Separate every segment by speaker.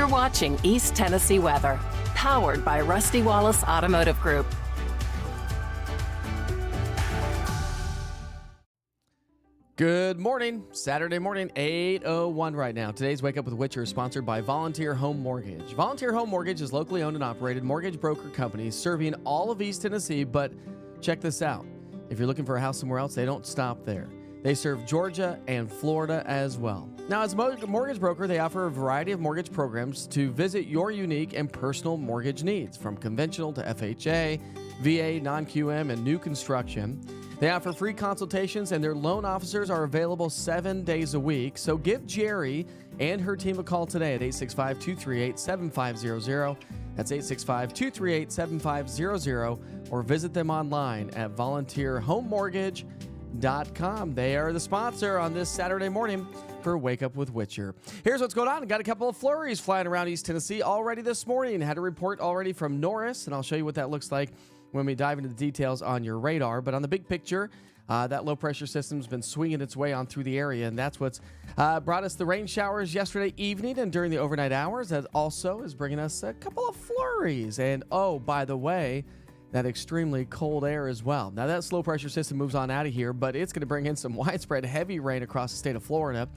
Speaker 1: You're watching East Tennessee Weather, powered by Rusty Wallace Automotive Group.
Speaker 2: Good morning. Saturday morning, 8:01 right now. Today's Wake Up with Witcher is sponsored by Volunteer Home Mortgage. Volunteer Home Mortgage is locally owned and operated mortgage broker company serving all of East Tennessee, but check this out. If you're looking for a house somewhere else, they don't stop there. They serve Georgia and Florida as well. Now, as a mortgage broker, they offer a variety of mortgage programs to visit your unique and personal mortgage needs, from conventional to FHA, VA, non-QM, and new construction. They offer free consultations, and their loan officers are available 7 days a week. So give Jerry and her team a call today at 865-238-7500. That's 865-238-7500, or visit them online at volunteerhomemortgage.com. They are the sponsor on this Saturday morning for Wake Up with Witcher. Here's what's going on. Got a couple of flurries flying around East Tennessee already this morning. Had a report already from Norris, and I'll show you what that looks like when we dive into the details on your radar. But on the big picture, that low-pressure system's been swinging its way on through the area, and that's what's brought us the rain showers yesterday evening and during the overnight hours. That also is bringing us a couple of flurries. And, oh, by the way, that extremely cold air as well. Now, that low-pressure system moves on out of here, but it's going to bring in some widespread heavy rain across the state of Florida.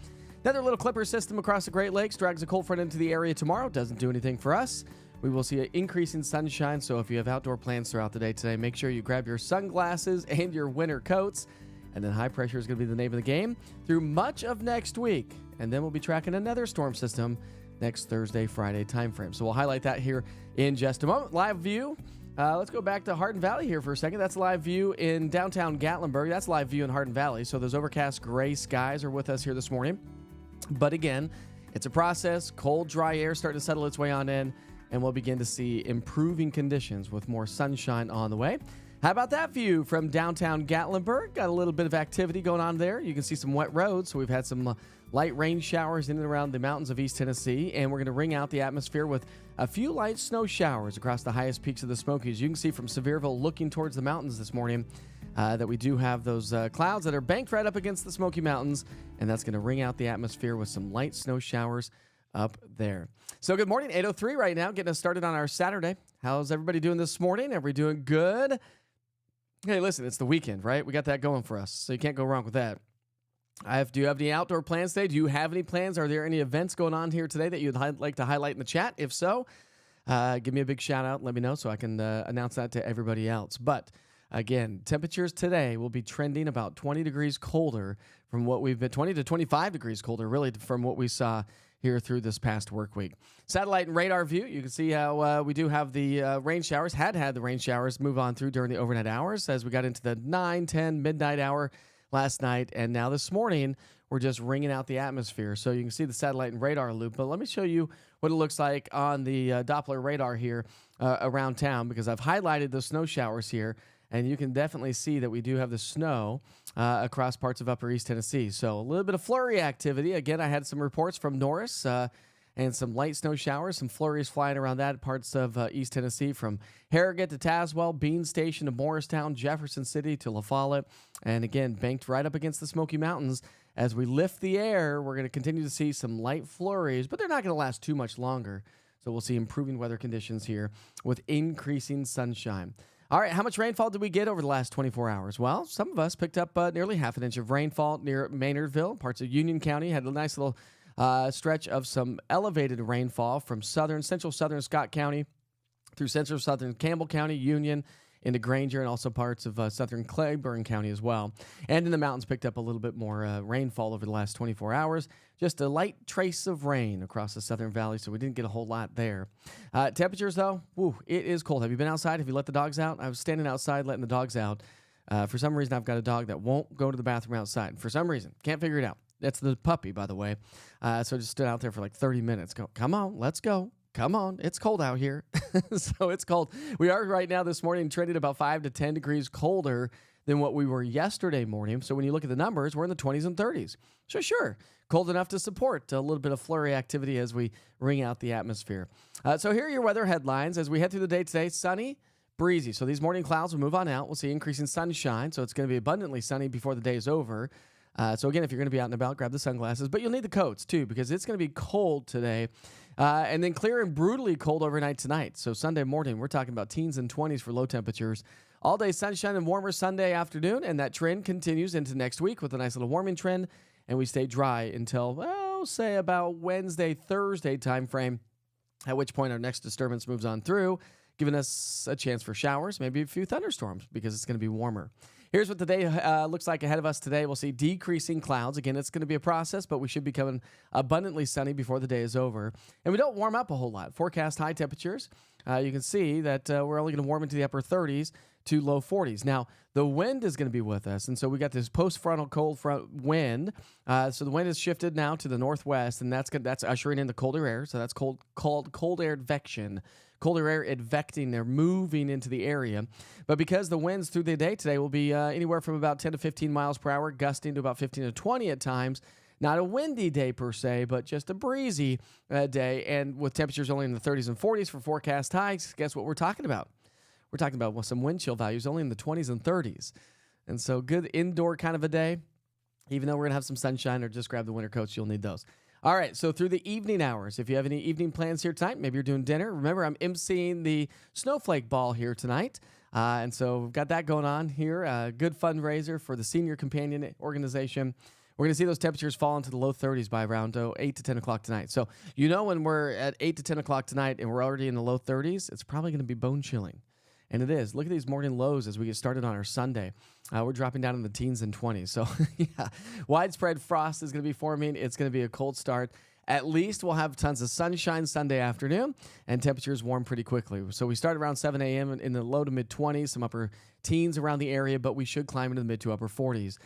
Speaker 2: Another little clipper system across the Great Lakes drags a cold front into the area tomorrow. Doesn't do anything for us. We will see an increase in sunshine, so if you have outdoor plans throughout the day today, make sure you grab your sunglasses and your winter coats. And then high pressure is going to be the name of the game through much of next week. And then we'll be tracking another storm system next Thursday, Friday timeframe. So we'll highlight that here in just a moment. Live view. Let's go back to Hardin Valley here for a second. That's live view in downtown Gatlinburg. That's live view in Hardin Valley. So those overcast gray skies are with us here this morning. But again, it's a process. Cold, dry air starting to settle its way on in. And we'll begin to see improving conditions with more sunshine on the way. How about that view from downtown Gatlinburg? Got a little bit of activity going on there. You can see some wet roads. So we've had some light rain showers in and around the mountains of East Tennessee. And we're going to ring out the atmosphere with a few light snow showers across the highest peaks of the Smokies. You can see from Sevierville looking towards the mountains this morning that we do have those clouds that are banked right up against the Smoky Mountains. And that's going to ring out the atmosphere with some light snow showers up there. So good morning, 8:03 right now, getting us started on our Saturday. How's everybody doing this morning? Are we doing good? Hey, listen, it's the weekend, right? We got that going for us, so you can't go wrong with that. Do you have any outdoor plans today? Do you have any plans? Are there any events going on here today that you'd like to highlight in the chat? If so, give me a big shout out. Let me know so I can announce that to everybody else. But again, temperatures today will be trending about 20 degrees colder from what we've been, 20 to 25 degrees colder, really, from what we saw here through this past work week. Satellite and radar view, you can see how we do have the rain showers, had the rain showers move on through during the overnight hours as we got into the 9, 10, midnight hour last night. And now this morning, we're just ringing out the atmosphere. So you can see the satellite and radar loop. But let me show you what it looks like on the Doppler radar here around town, because I've highlighted the snow showers here. And you can definitely see that we do have the snow across parts of upper East Tennessee. So a little bit of flurry activity. Again, I had some reports from Norris and some light snow showers, some flurries flying around that parts of East Tennessee, from Harrogate to Tazewell, Bean Station to Morristown, Jefferson City to La Follette. And again, banked right up against the Smoky Mountains. As we lift the air, we're going to continue to see some light flurries, but they're not going to last too much longer. So we'll see improving weather conditions here with increasing sunshine. All right, how much rainfall did we get over the last 24 hours? Well, some of us picked up nearly half an inch of rainfall near Maynardville. Parts of Union County had a nice little stretch of some elevated rainfall from central southern Scott County through central southern Campbell County, Union, into Granger, and also parts of southern Claiborne County as well. And in the mountains, picked up a little bit more rainfall over the last 24 hours. Just a light trace of rain across the southern valley, so we didn't get a whole lot there. Temperatures, though, it is cold. Have you been outside? Have you let the dogs out? I was standing outside letting the dogs out. For some reason, I've got a dog that won't go to the bathroom outside. For some reason. Can't figure it out. That's the puppy, by the way. So I just stood out there for like 30 minutes. Come on, let's go. Come on, it's cold out here. So it's cold. We are right now this morning trending about 5 to 10 degrees colder than what we were yesterday morning. So when you look at the numbers, we're in the 20s and 30s. So sure, cold enough to support a little bit of flurry activity as we ring out the atmosphere. So here are your weather headlines as we head through the day today. Sunny, breezy. So these morning clouds will move on out. We'll see increasing sunshine. So it's going to be abundantly sunny before the day is over. So again, if you're going to be out and about, grab the sunglasses, but you'll need the coats too because it's going to be cold today. And then clear and brutally cold overnight tonight. So Sunday morning, we're talking about teens and 20s for low temperatures. All day sunshine and warmer Sunday afternoon, and that trend continues into next week with a nice little warming trend, and we stay dry until, well, say about Wednesday, Thursday timeframe, at which point our next disturbance moves on through, giving us a chance for showers, maybe a few thunderstorms because it's going to be warmer. Here's what the day looks like ahead of us today. We'll see decreasing clouds. Again, it's going to be a process, but we should be coming abundantly sunny before the day is over. And we don't warm up a whole lot. Forecast high temperatures. You can see that we're only going to warm into the upper 30s to low 40s. Now, the wind is going to be with us, and so we got this post-frontal cold front wind. So the wind has shifted now to the northwest, and that's ushering in the colder air. So that's called cold air advection. Colder air advecting, they're moving into the area. But because the winds through the day today will be anywhere from about 10 to 15 miles per hour, gusting to about 15 to 20 at times, not a windy day per se, but just a breezy day. And with temperatures only in the 30s and 40s for forecast highs, guess what we're talking about? We're talking about some wind chill values only in the 20s and 30s. And so good indoor kind of a day, even though we're going to have some sunshine or just grab the winter coats, you'll need those. All right, so through the evening hours, if you have any evening plans here tonight, maybe you're doing dinner. Remember, I'm emceeing the Snowflake Ball here tonight. And so we've got that going on here. Good fundraiser for the Senior Companion Organization. We're going to see those temperatures fall into the low 30s by around 8 to 10 o'clock tonight. So you know when we're at 8 to 10 o'clock tonight and we're already in the low 30s, it's probably going to be bone chilling. And it is. Look at these morning lows as we get started on our Sunday. We're dropping down in the teens and 20s. So, yeah, widespread frost is going to be forming. It's going to be a cold start. At least we'll have tons of sunshine Sunday afternoon, and temperatures warm pretty quickly. So we start around 7 a.m. in the low to mid-20s, some upper teens around the area, but we should climb into the mid to upper 40s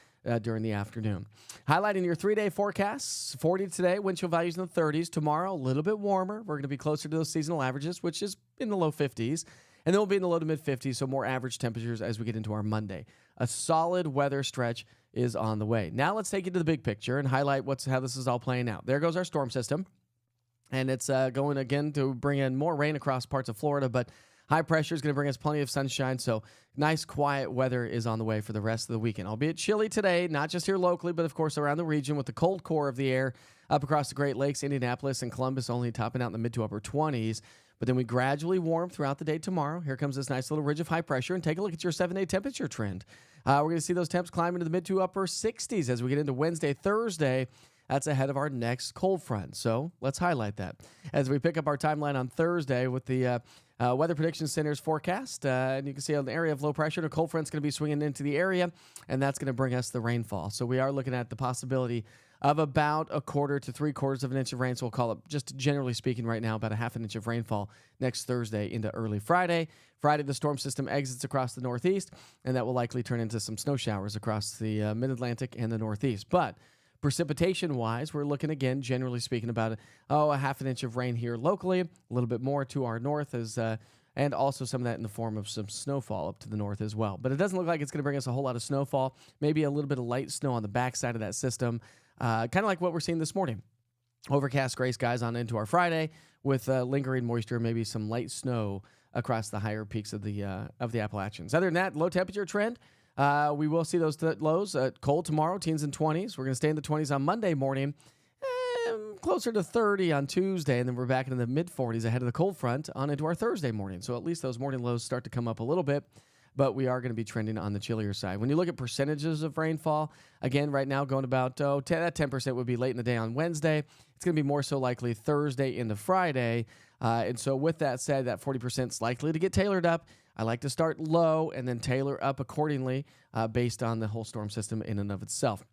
Speaker 2: during the afternoon. Highlighting your 3-day forecasts, 40 today, wind chill values in the 30s. Tomorrow, a little bit warmer. We're going to be closer to those seasonal averages, which is in the low 50s. And then we'll be in the low to mid-50s, so more average temperatures as we get into our Monday. A solid weather stretch is on the way. Now let's take you to the big picture and highlight how this is all playing out. There goes our storm system, and it's going again to bring in more rain across parts of Florida, but high pressure is going to bring us plenty of sunshine, so nice, quiet weather is on the way for the rest of the weekend. Albeit chilly today, not just here locally, but of course around the region with the cold core of the air up across the Great Lakes, Indianapolis, and Columbus only topping out in the mid to upper 20s. But then we gradually warm throughout the day tomorrow. Here comes this nice little ridge of high pressure. And take a look at your 7-day temperature trend. We're going to see those temps climb into the mid to upper 60s as we get into Wednesday, Thursday. That's ahead of our next cold front. So let's highlight that. As we pick up our timeline on Thursday with the Weather Prediction Center's forecast. And you can see an area of low pressure and a cold front's going to be swinging into the area. And that's going to bring us the rainfall. So we are looking at the possibility of about 1/4 to 3/4 of an inch of rain. So we'll call it, just generally speaking right now, about a 1/2 inch of rainfall next Thursday into early Friday. Friday, the storm system exits across the northeast, and that will likely turn into some snow showers across the mid-Atlantic and the northeast. But precipitation-wise, we're looking again, generally speaking, about a 1/2 inch of rain here locally, a little bit more to our north and also some of that in the form of some snowfall up to the north as well. But it doesn't look like it's going to bring us a whole lot of snowfall, maybe a little bit of light snow on the backside of that system. Kind of like what we're seeing this morning. Overcast gray skies on into our Friday with lingering moisture, maybe some light snow across the higher peaks of the Appalachians. Other than that, low temperature trend. We will see those lows. Cold tomorrow, teens and 20s. We're going to stay in the 20s on Monday morning, closer to 30 on Tuesday, and then we're back into the mid-40s ahead of the cold front on into our Thursday morning. So at least those morning lows start to come up a little bit. But we are going to be trending on the chillier side. When you look at percentages of rainfall, again, right now going about 10% would be late in the day on Wednesday. It's going to be more so likely Thursday into Friday. And so with that said, that 40% is likely to get tailored up. I like to start low and then tailor up accordingly based on the whole storm system in and of itself.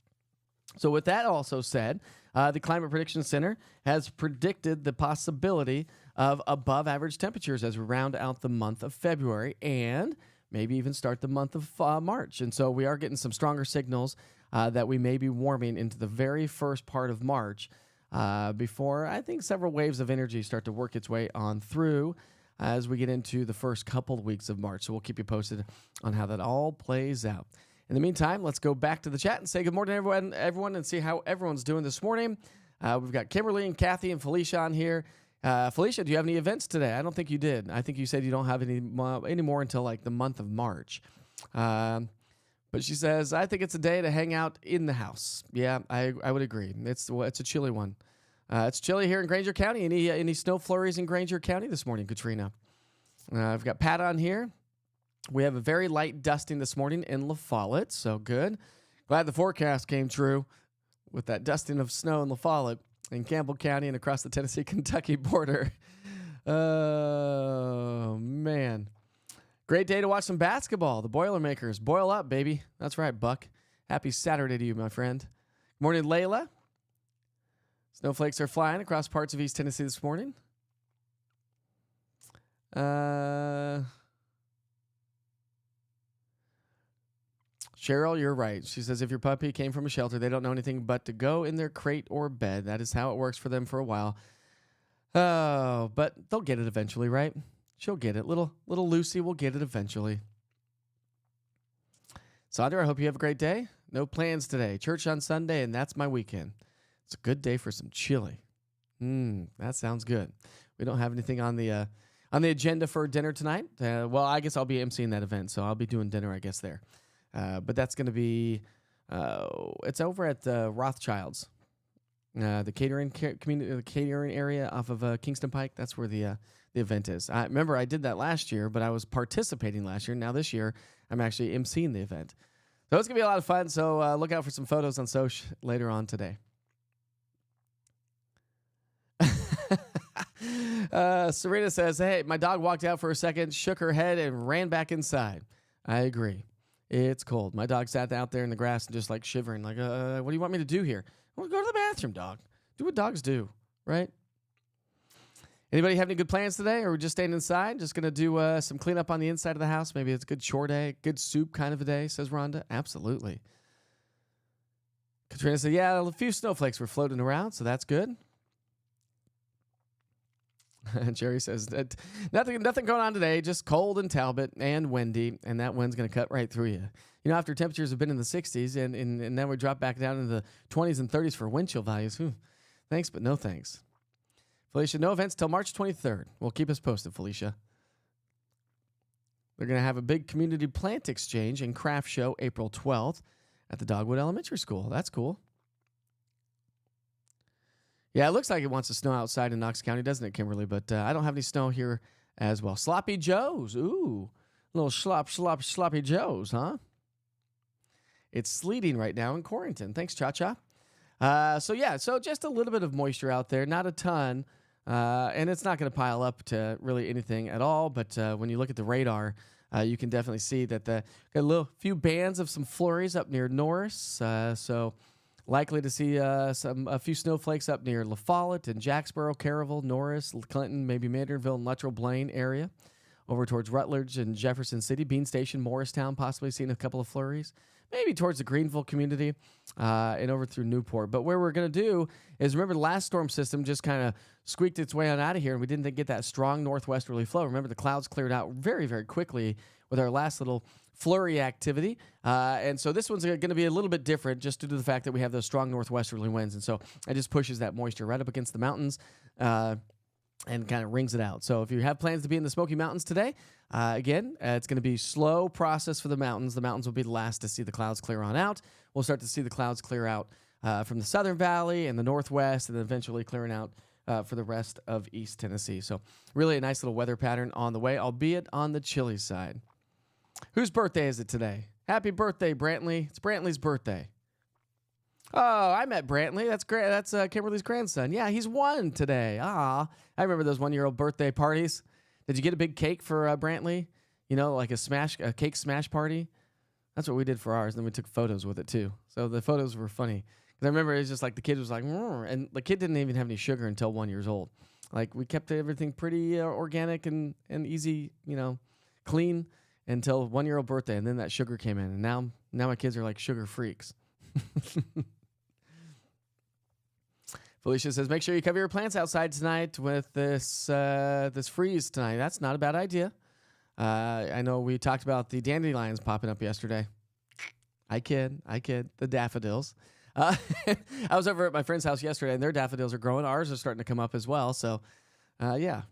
Speaker 2: So with that also said, the Climate Prediction Center has predicted the possibility of above average temperatures as we round out the month of February and maybe even start the month of March. And so we are getting some stronger signals that we may be warming into the very first part of March before I think several waves of energy start to work its way on through as we get into the first couple of weeks of March. So we'll keep you posted on how that all plays out. In the meantime, let's go back to the chat and say good morning, everyone, and see how everyone's doing this morning. We've got Kimberly and Kathy and Felicia on here. Felicia, do you have any events today? I don't think you did. I think you said you don't have any more until like the month of March. But she says, I think it's a day to hang out in the house. Yeah, I would agree. It's a chilly one. It's chilly here in Granger County. Any snow flurries in Granger County this morning, Katrina? I've got Pat on here. We have a very light dusting this morning in La Follette, so good. Glad the forecast came true with that dusting of snow in La Follette in Campbell County and across the Tennessee-Kentucky border. Oh, man. Great day to watch some basketball. The Boilermakers. Boil up, baby. That's right, Buck. Happy Saturday to you, my friend. Morning, Layla. Snowflakes are flying across parts of East Tennessee this morning. Cheryl, you're right. She says if your puppy came from a shelter, they don't know anything but to go in their crate or bed. That is how it works for them for a while. Oh, but they'll get it eventually, right? She'll get it. Little Lucy will get it eventually. Sandra, I hope you have a great day. No plans today. Church on Sunday, and that's my weekend. It's a good day for some chili. That sounds good. We don't have anything on the agenda for dinner tonight. Well, I guess I'll be emceeing that event, so I'll be doing dinner, I guess, there. But that's going to be, it's over at Rothschild's, the catering community, the catering area off of Kingston Pike. That's where the event is. I remember I did that last year, but I was participating last year. Now this year, I'm actually emceeing the event. So it's going to be a lot of fun. So look out for some photos on Soch later on today. Serena says, hey, my dog walked out for a second, shook her head, and ran back inside. I agree. It's cold. My dog sat out there in the grass and just like shivering, like, what do you want me to do here? Well, go to the bathroom, dog. Do what dogs do, right? Anybody have any good plans today, or we're just staying inside? Just going to do some cleanup on the inside of the house. Maybe it's a good chore day, good soup kind of a day, says Rhonda. Absolutely. Katrina said, yeah, a few snowflakes were floating around, so that's good. And Jerry says, nothing going on today, just cold in Talbot and windy, and that wind's going to cut right through you. You know, after temperatures have been in the 60s, and then we drop back down into the 20s and 30s for wind chill values. Thanks, but no thanks. Felicia, no events till March 23rd. Well, keep us posted, Felicia. They're going to have a big community plant exchange and craft show April 12th at the Dogwood Elementary School. That's cool. Yeah, it looks like it wants to snow outside in Knox County, doesn't it, Kimberly? But I don't have any snow here as well. Sloppy Joes. Ooh, little sloppy Joes, huh? It's sleeting right now in Corrington. Thanks, Cha-Cha. So just a little bit of moisture out there, not a ton. And it's not going to pile up to really anything at all. But when you look at the radar, you can definitely see that got a few bands of some flurries up near Norris. So likely to see a few snowflakes up near La Follette and Jacksboro, Caryville, Norris, Clinton, maybe Mandarinville, and Luttrell Blaine area. Over towards Rutledge and Jefferson City, Bean Station, Morristown, possibly seeing a couple of flurries. Maybe towards the Greenville community and over through Newport. But where we're going to do is, remember, the last storm system just kind of squeaked its way on out of here, and we didn't get that strong northwesterly flow. Remember, the clouds cleared out very, very quickly with our last little flurry activity. And so this one's going to be a little bit different just due to the fact that we have those strong northwesterly winds. And so it just pushes that moisture right up against the mountains and kind of wrings it out. So if you have plans to be in the Smoky Mountains today, again, it's going to be slow process for the mountains. The mountains will be the last to see the clouds clear on out. We'll start to see the clouds clear out from the Southern Valley and the Northwest, and then eventually clearing out for the rest of East Tennessee. So really a nice little weather pattern on the way, albeit on the chilly side. Whose birthday is it today? Happy birthday, Brantley. It's Brantley's birthday. Oh, I met Brantley. That's great. That's Kimberly's grandson. Yeah, he's 1 today. Ah, I remember those 1-year-old birthday parties. Did you get a big cake for Brantley? You know, like a cake smash party? That's what we did for ours. And then we took photos with it, too. So the photos were funny. Because I remember it was just like the kid was like, and the kid didn't even have any sugar until 1 year old. Like, we kept everything pretty organic and easy, clean until 1-year-old birthday. And then that sugar came in. And now my kids are like sugar freaks. Felicia says, make sure you cover your plants outside tonight with this freeze tonight. That's not a bad idea. I know we talked about the dandelions popping up yesterday. I kid. The daffodils. I was over at my friend's house yesterday, and their daffodils are growing. Ours are starting to come up as well. So, yeah.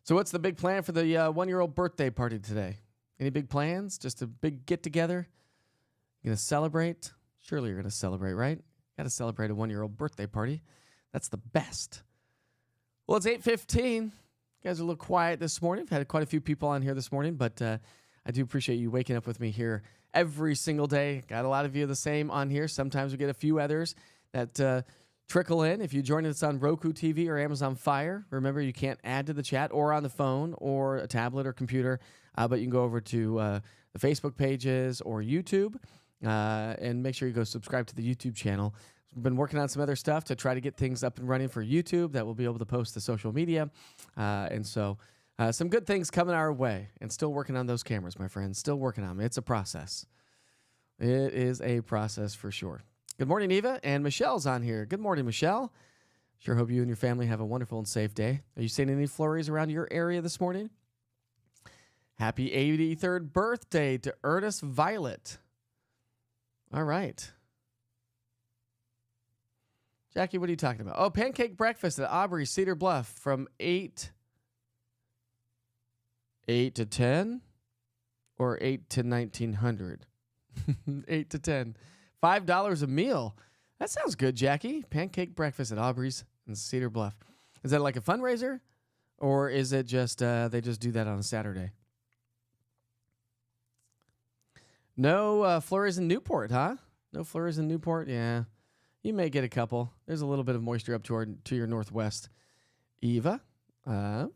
Speaker 2: So what's the big plan for the 1-year-old birthday party today? Any big plans? Just a big get-together? You going to celebrate? Surely you're going to celebrate, right? Got to celebrate a 1-year-old birthday party. That's the best. Well, it's 8:15. You guys are a little quiet this morning. I've had quite a few people on here this morning, but I do appreciate you waking up with me here every single day. Got a lot of you the same on here. Sometimes we get a few others that trickle in. If you join us on Roku TV or Amazon Fire, remember you can't add to the chat or on the phone or a tablet or computer, but you can go over to the Facebook pages or YouTube and make sure you go subscribe to the YouTube channel. We've been working on some other stuff to try to get things up and running for YouTube that we'll be able to post to social media. And so some good things coming our way, and still working on those cameras, my friends. Still working on them. It's a process. It is a process for sure. Good morning, Eva, and Michelle's on here. Good morning, Michelle. Sure hope you and your family have a wonderful and safe day. Are you seeing any flurries around your area this morning? Happy 83rd birthday to Ernest Violet. All right. Jackie, what are you talking about? Oh, pancake breakfast at Aubrey Cedar Bluff from 8 to 10 or 8 to 1900? 8 to 10. $5 a meal. That sounds good, Jackie. Pancake breakfast at Aubrey's in Cedar Bluff. Is that like a fundraiser, or is it just they just do that on a Saturday? No flurries in Newport, huh? No flurries in Newport? Yeah. You may get a couple. There's a little bit of moisture up to your northwest. Eva. And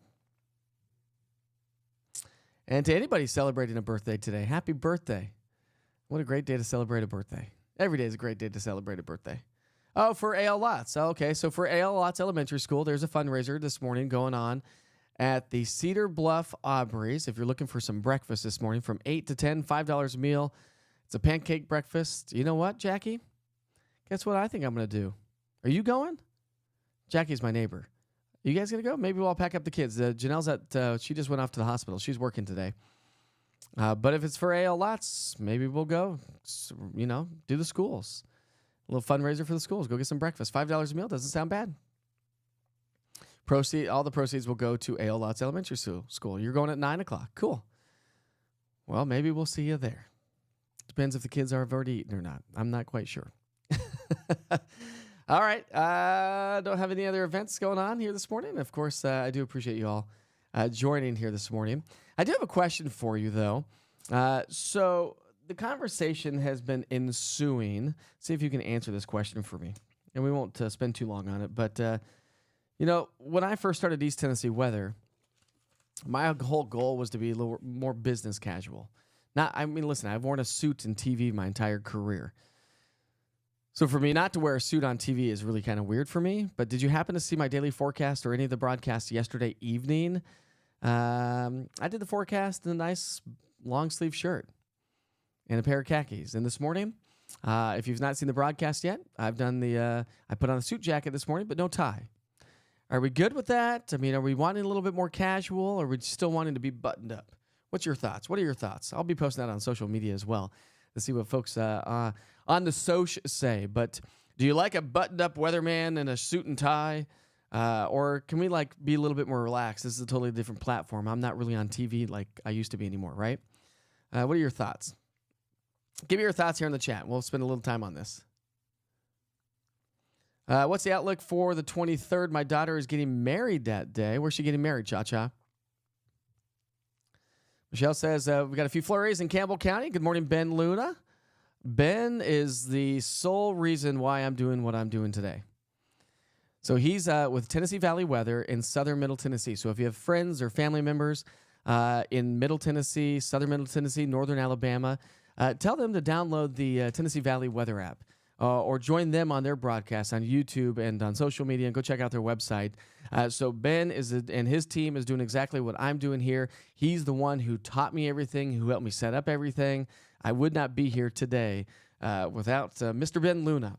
Speaker 2: to anybody celebrating a birthday today, happy birthday. What a great day to celebrate a birthday. Every day is a great day to celebrate a birthday. Oh, for A.L. Lotz. Okay, so for A.L. Lotz Elementary School, there's a fundraiser this morning going on at the Cedar Bluff Aubrey's. If you're looking for some breakfast this morning from 8 to 10, $5 a meal. It's a pancake breakfast. You know what, Jackie? Guess what I think I'm going to do? Are you going? Jackie's my neighbor. You guys going to go? Maybe we'll all pack up the kids. Janelle's she just went off to the hospital. She's working today. But if it's for A.L. Lotz, maybe we'll go, do the schools. A little fundraiser for the schools. Go get some breakfast. $5 a meal. Doesn't sound bad. All the proceeds will go to A.L. Lotz Elementary School. You're going at 9 o'clock. Cool. Well, maybe we'll see you there. Depends if the kids have already eaten or not. I'm not quite sure. All right. Don't have any other events going on here this morning. Of course, I do appreciate you all joining here this morning. I do have a question for you, though. So the conversation has been ensuing. See if you can answer this question for me. And we won't spend too long on it. But, when I first started East Tennessee Weather, my whole goal was to be a little more business casual. Listen, I've worn a suit in TV my entire career. So for me not to wear a suit on TV is really kind of weird for me. But did you happen to see my daily forecast or any of the broadcasts yesterday evening? I did the forecast in a nice long sleeve shirt and a pair of khakis. And this morning, if you've not seen the broadcast yet, I've done I put on a suit jacket this morning, but no tie. Are we good with that? I mean, are we wanting a little bit more casual, or are we still wanting to be buttoned up? What's your thoughts? What are your thoughts? I'll be posting that on social media as well to see what folks on the Soch say. But do you like a buttoned-up weatherman in a suit and tie? Or can we be a little bit more relaxed? This is a totally different platform. I'm not really on TV like I used to be anymore, right? What are your thoughts? Give me your thoughts here in the chat. We'll spend a little time on this. What's the outlook for the 23rd? My daughter is getting married that day. Where's she getting married, Cha-Cha? Michelle says, we got a few flurries in Campbell County. Good morning, Ben Luna. Ben is the sole reason why I'm doing what I'm doing today. So he's with Tennessee Valley Weather in southern Middle Tennessee. So if you have friends or family members in Middle Tennessee, southern Middle Tennessee, northern Alabama, tell them to download the Tennessee Valley Weather app. Or join them on their broadcasts on YouTube and on social media, and go check out their website. So Ben and his team is doing exactly what I'm doing here. He's the one who taught me everything, who helped me set up everything. I would not be here today without Mr. Ben Luna.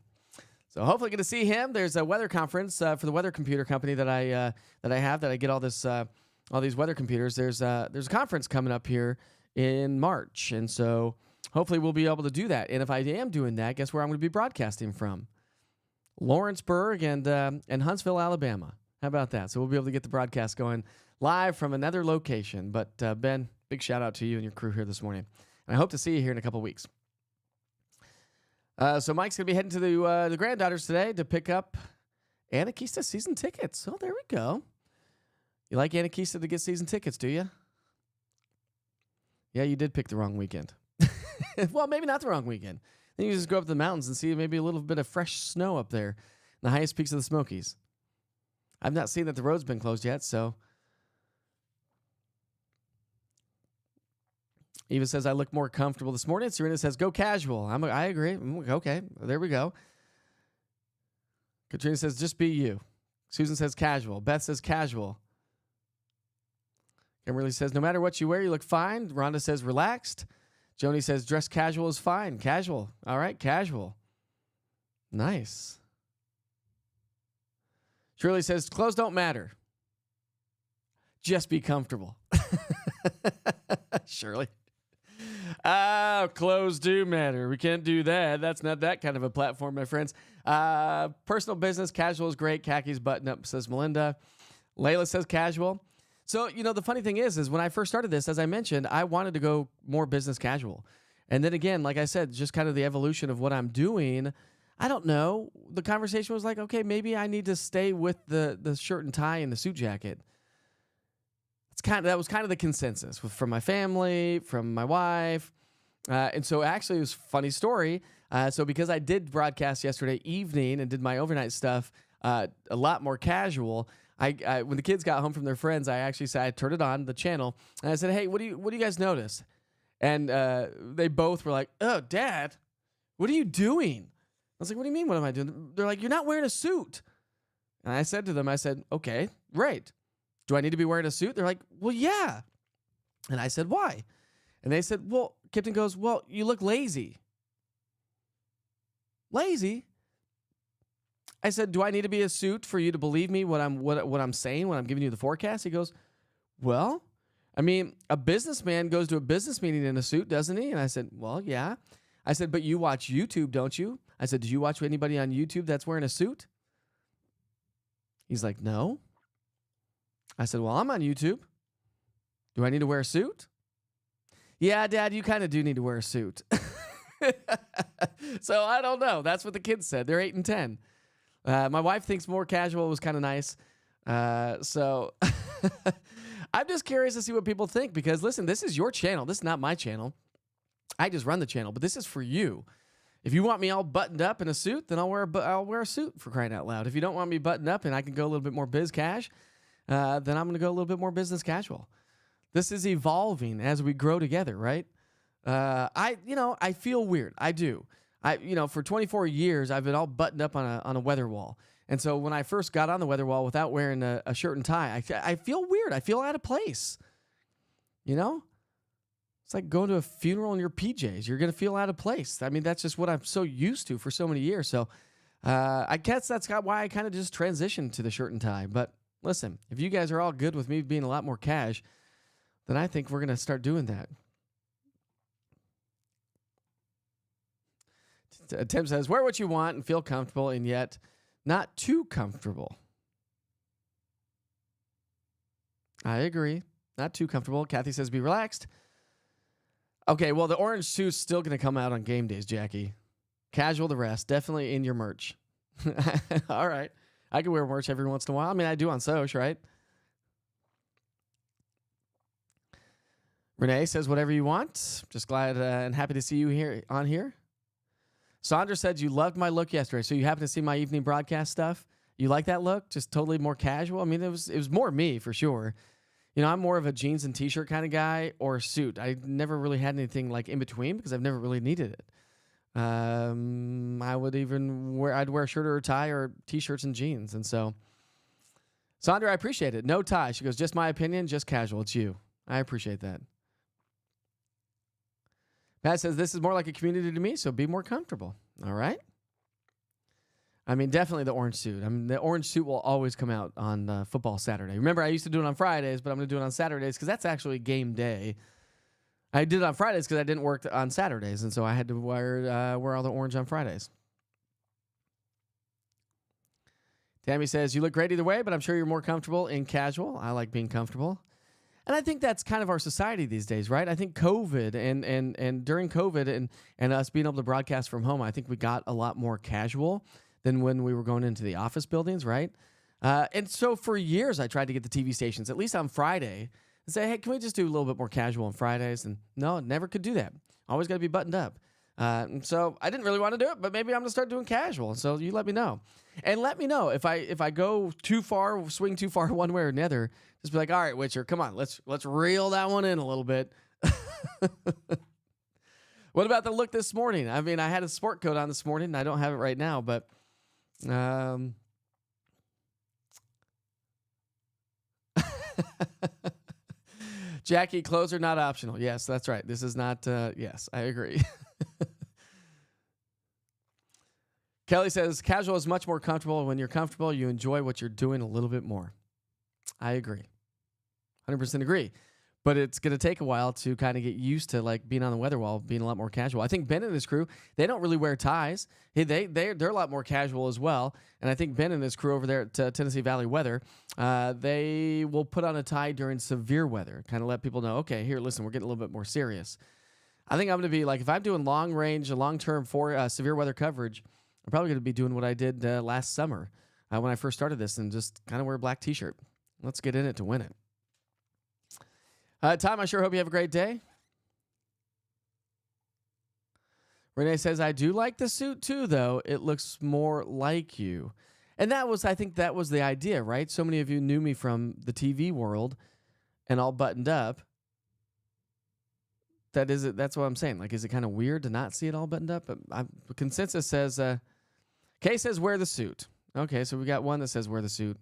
Speaker 2: So hopefully get to see him. There's a weather conference for the weather computer company that I get all these weather computers. There's a conference coming up here in March, and so hopefully we'll be able to do that. And if I am doing that, guess where I'm going to be broadcasting from? Lawrenceburg and Huntsville, Alabama. How about that? So we'll be able to get the broadcast going live from another location. But Ben, big shout out to you and your crew here this morning. And I hope to see you here in a couple weeks. So Mike's going to be heading to the granddaughters today to pick up Anakista season tickets. Oh, there we go. You like Anakista to get season tickets, do you? Yeah, you did pick the wrong weekend. Well, maybe not the wrong weekend. Then you just go up to the mountains and see maybe a little bit of fresh snow up there in the highest peaks of the Smokies. I've not seen that the road's been closed yet, so. Eva says, I look more comfortable this morning. Serena says, go casual. I agree. Okay, there we go. Katrina says, just be you. Susan says, casual. Beth says, casual. Kimberly says, no matter what you wear, you look fine. Rhonda says, relaxed. Joni says, dress casual is fine. Casual. All right, casual. Nice. Shirley says, clothes don't matter. Just be comfortable. Shirley. Clothes do matter. We can't do that. That's not that kind of a platform, my friends. Personal business, casual is great. Khakis button up, says Melinda. Layla says casual. So, the funny thing is when I first started this, as I mentioned, I wanted to go more business casual. And then again, like I said, just kind of the evolution of what I'm doing. I don't know. The conversation was like, okay, maybe I need to stay with the shirt and tie and the suit jacket. That was kind of the consensus from my family, from my wife. And so actually it was a funny story. So because I did broadcast yesterday evening and did my overnight stuff a lot more casual, I when the kids got home from their friends, I actually said, I turned it on, the channel, and I said, hey, what do you guys notice? And they both were like, oh, Dad, what are you doing? I was like, what do you mean, what am I doing? They're like, you're not wearing a suit. And I said to them, okay, right. Do I need to be wearing a suit? They're like, well, yeah. And I said, why? And they said, well, Kipton goes, well, you look lazy. Lazy? I said, do I need to be a suit for you to believe me what I'm saying when I'm giving you the forecast? He goes, well, I mean, a businessman goes to a business meeting in a suit, doesn't he? And I said, well, yeah. I said, but you watch YouTube, don't you? I said, did you watch anybody on YouTube that's wearing a suit? He's like, no. I said, well, I'm on YouTube. Do I need to wear a suit? Yeah, Dad, you kind of do need to wear a suit. So I don't know. That's what the kids said. They're 8 and 10. My wife thinks more casual was kind of nice. So I'm just curious to see what people think because, listen, this is your channel. This is not my channel. I just run the channel, but this is for you. If you want me all buttoned up in a suit, then I'll wear a suit, for crying out loud. If you don't want me buttoned up and I can go a little bit more biz cash, then I'm going to go a little bit more business casual. This is evolving as we grow together, right? I feel weird. I do. For 24 years, I've been all buttoned up on a weather wall. And so when I first got on the weather wall without wearing a shirt and tie, I feel weird. I feel out of place. It's like going to a funeral in your PJs. You're going to feel out of place. I mean, that's just what I'm so used to for so many years. So I guess that's why I kind of just transitioned to the shirt and tie. But listen, if you guys are all good with me being a lot more cash, then I think we're going to start doing that. Tim says, wear what you want and feel comfortable and yet not too comfortable. I agree. Not too comfortable. Kathy says, be relaxed. Okay, well, the orange suit's still going to come out on game days, Jackie. Casual the rest. Definitely in your merch. All right. I can wear merch every once in a while. I mean, I do on Soch, right? Renee says, whatever you want. Just glad and happy to see you here. Sandra said you loved my look yesterday. So you happened to see my evening broadcast stuff? You like that look? Just totally more casual? I mean, it was more me for sure. I'm more of a jeans and t-shirt kind of guy or a suit. I never really had anything like in between because I've never really needed it. I'd wear a shirt or a tie or t-shirts and jeans. And so, Sandra, I appreciate it. No tie. She goes, just my opinion, just casual. It's you. I appreciate that. Pat says, this is more like a community to me, so be more comfortable. All right. I mean, definitely the orange suit. I mean, the orange suit will always come out on football Saturday. Remember, I used to do it on Fridays, but I'm going to do it on Saturdays because that's actually game day. I did it on Fridays because I didn't work on Saturdays, and so I had to wear all the orange on Fridays. Tammy says, you look great either way, but I'm sure you're more comfortable in casual. I like being comfortable. And I think that's kind of our society these days, right? I think COVID and during COVID and us being able to broadcast from home, I think we got a lot more casual than when we were going into the office buildings, right? And so for years, I tried to get the TV stations, at least on Friday, and say, hey, can we just do a little bit more casual on Fridays? And no, never could do that. Always got to be buttoned up. And so I didn't really want to do it, but maybe I'm going to start doing casual. So you let me know. And let me know if I go too far, swing too far one way or another. Just be like, all right, Witcher, come on, let's reel that one in a little bit. What about the look this morning? I mean, I had a sport coat on this morning, and I don't have it right now, but Jackie, clothes are not optional. Yes, that's right. This is not, yes, I agree. Kelly says, casual is much more comfortable. When you're comfortable, you enjoy what you're doing a little bit more. I agree. 100% agree. But it's going to take a while to kind of get used to like being on the weather wall, being a lot more casual. I think Ben and his crew, they don't really wear ties. They're a lot more casual as well. And I think Ben and his crew over there at Tennessee Valley Weather, they will put on a tie during severe weather, kind of let people know, okay, here, listen, we're getting a little bit more serious. I think I'm going to be like, if I'm doing long range, long-term for severe weather coverage, I'm probably going to be doing what I did last summer when I first started this and just kind of wear a black T-shirt. Let's get in it to win it. Tom, I sure hope you have a great day. Renee says, I do like the suit too, though. It looks more like you. And I think that was the idea, right? So many of you knew me from the TV world and all buttoned up. That's what I'm saying. Like, is it kind of weird to not see it all buttoned up? But the consensus says, Kay says, wear the suit. Okay, so we got one that says, wear the suit.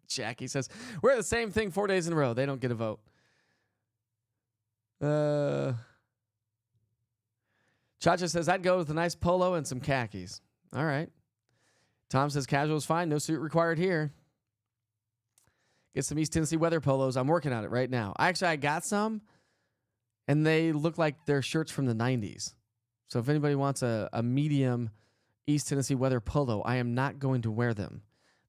Speaker 2: Jackie says, wear the same thing 4 days in a row. They don't get a vote. Chacha says, I'd go with a nice polo and some khakis. All right. Tom says, casual is fine. No suit required here. Get some East Tennessee Weather polos. I'm working on it right now. I got some, and they look like they're shirts from the 90s. So if anybody wants a medium East Tennessee Weather polo, I am not going to wear them.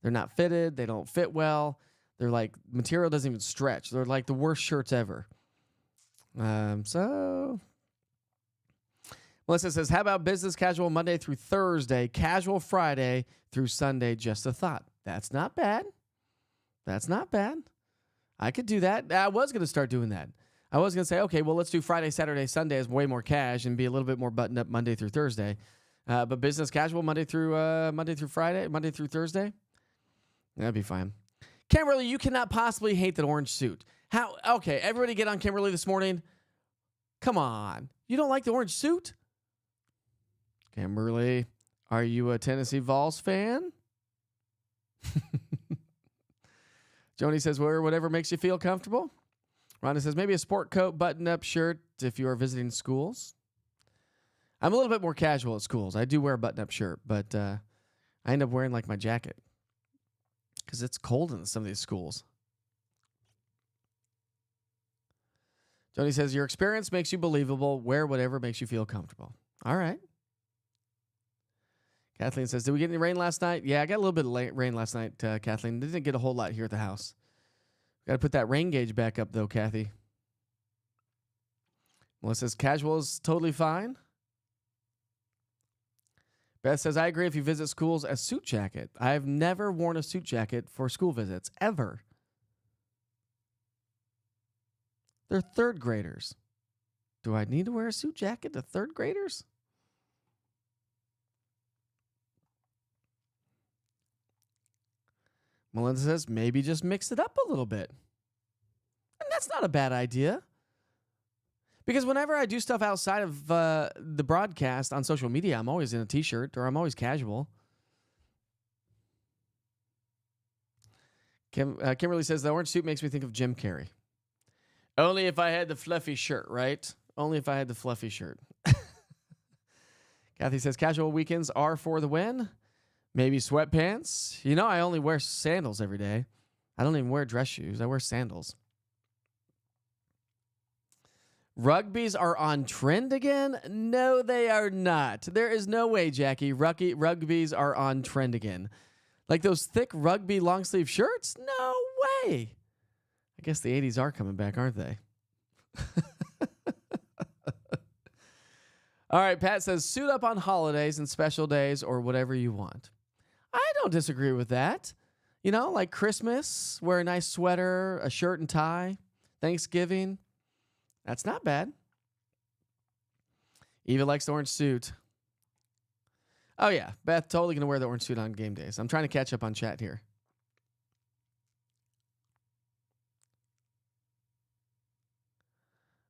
Speaker 2: They're not fitted. They don't fit well. They're like, material doesn't even stretch. They're like the worst shirts ever. So Melissa says, how about business casual Monday through Thursday, casual Friday through Sunday? Just a thought. That's not bad. That's not bad. I could do that. I was going to start doing that. I was going to say, okay, well, let's do Friday, Saturday, Sunday as way more cash and be a little bit more buttoned up Monday through Thursday. But business casual Monday through Friday, Monday through Thursday, that'd be fine. Kimberly, you cannot possibly hate that orange suit. How? Okay, everybody get on Kimberly this morning. Come on. You don't like the orange suit? Kimberly, are you a Tennessee Vols fan? Joni says, wear whatever makes you feel comfortable. Rhonda says, maybe a sport coat, button-up shirt if you are visiting schools. I'm a little bit more casual at schools. I do wear a button-up shirt, but I end up wearing like my jacket because it's cold in some of these schools. Joni says, your experience makes you believable. Wear whatever makes you feel comfortable. All right. Kathleen says, did we get any rain last night? Yeah, I got a little bit of rain last night, Kathleen. Didn't get a whole lot here at the house. Got to put that rain gauge back up, though, Kathy. Melissa says, casual is totally fine. Beth says, I agree if you visit schools, a suit jacket. I've never worn a suit jacket for school visits, ever. They're third graders. Do I need to wear a suit jacket to third graders? Melinda says, maybe just mix it up a little bit. And that's not a bad idea. Because whenever I do stuff outside of the broadcast on social media, I'm always in a t-shirt or I'm always casual. Kimberly says, the orange suit makes me think of Jim Carrey. Only if I had the fluffy shirt, right? Only if I had the fluffy shirt. Kathy says, casual weekends are for the win. Maybe sweatpants. You know, I only wear sandals every day. I don't even wear dress shoes. I wear sandals. Rugbies are on trend again? No, they are not. There is no way, Jackie. Rugbies are on trend again. Like those thick rugby long sleeve shirts? No way. I guess the 80s are coming back, aren't they? All right, Pat says, suit up on holidays and special days or whatever you want. I don't disagree with that. You know, like Christmas, wear a nice sweater, a shirt and tie. Thanksgiving, that's not bad. Eva likes the orange suit. Oh, yeah, Beth, totally going to wear the orange suit on game days. I'm trying to catch up on chat here.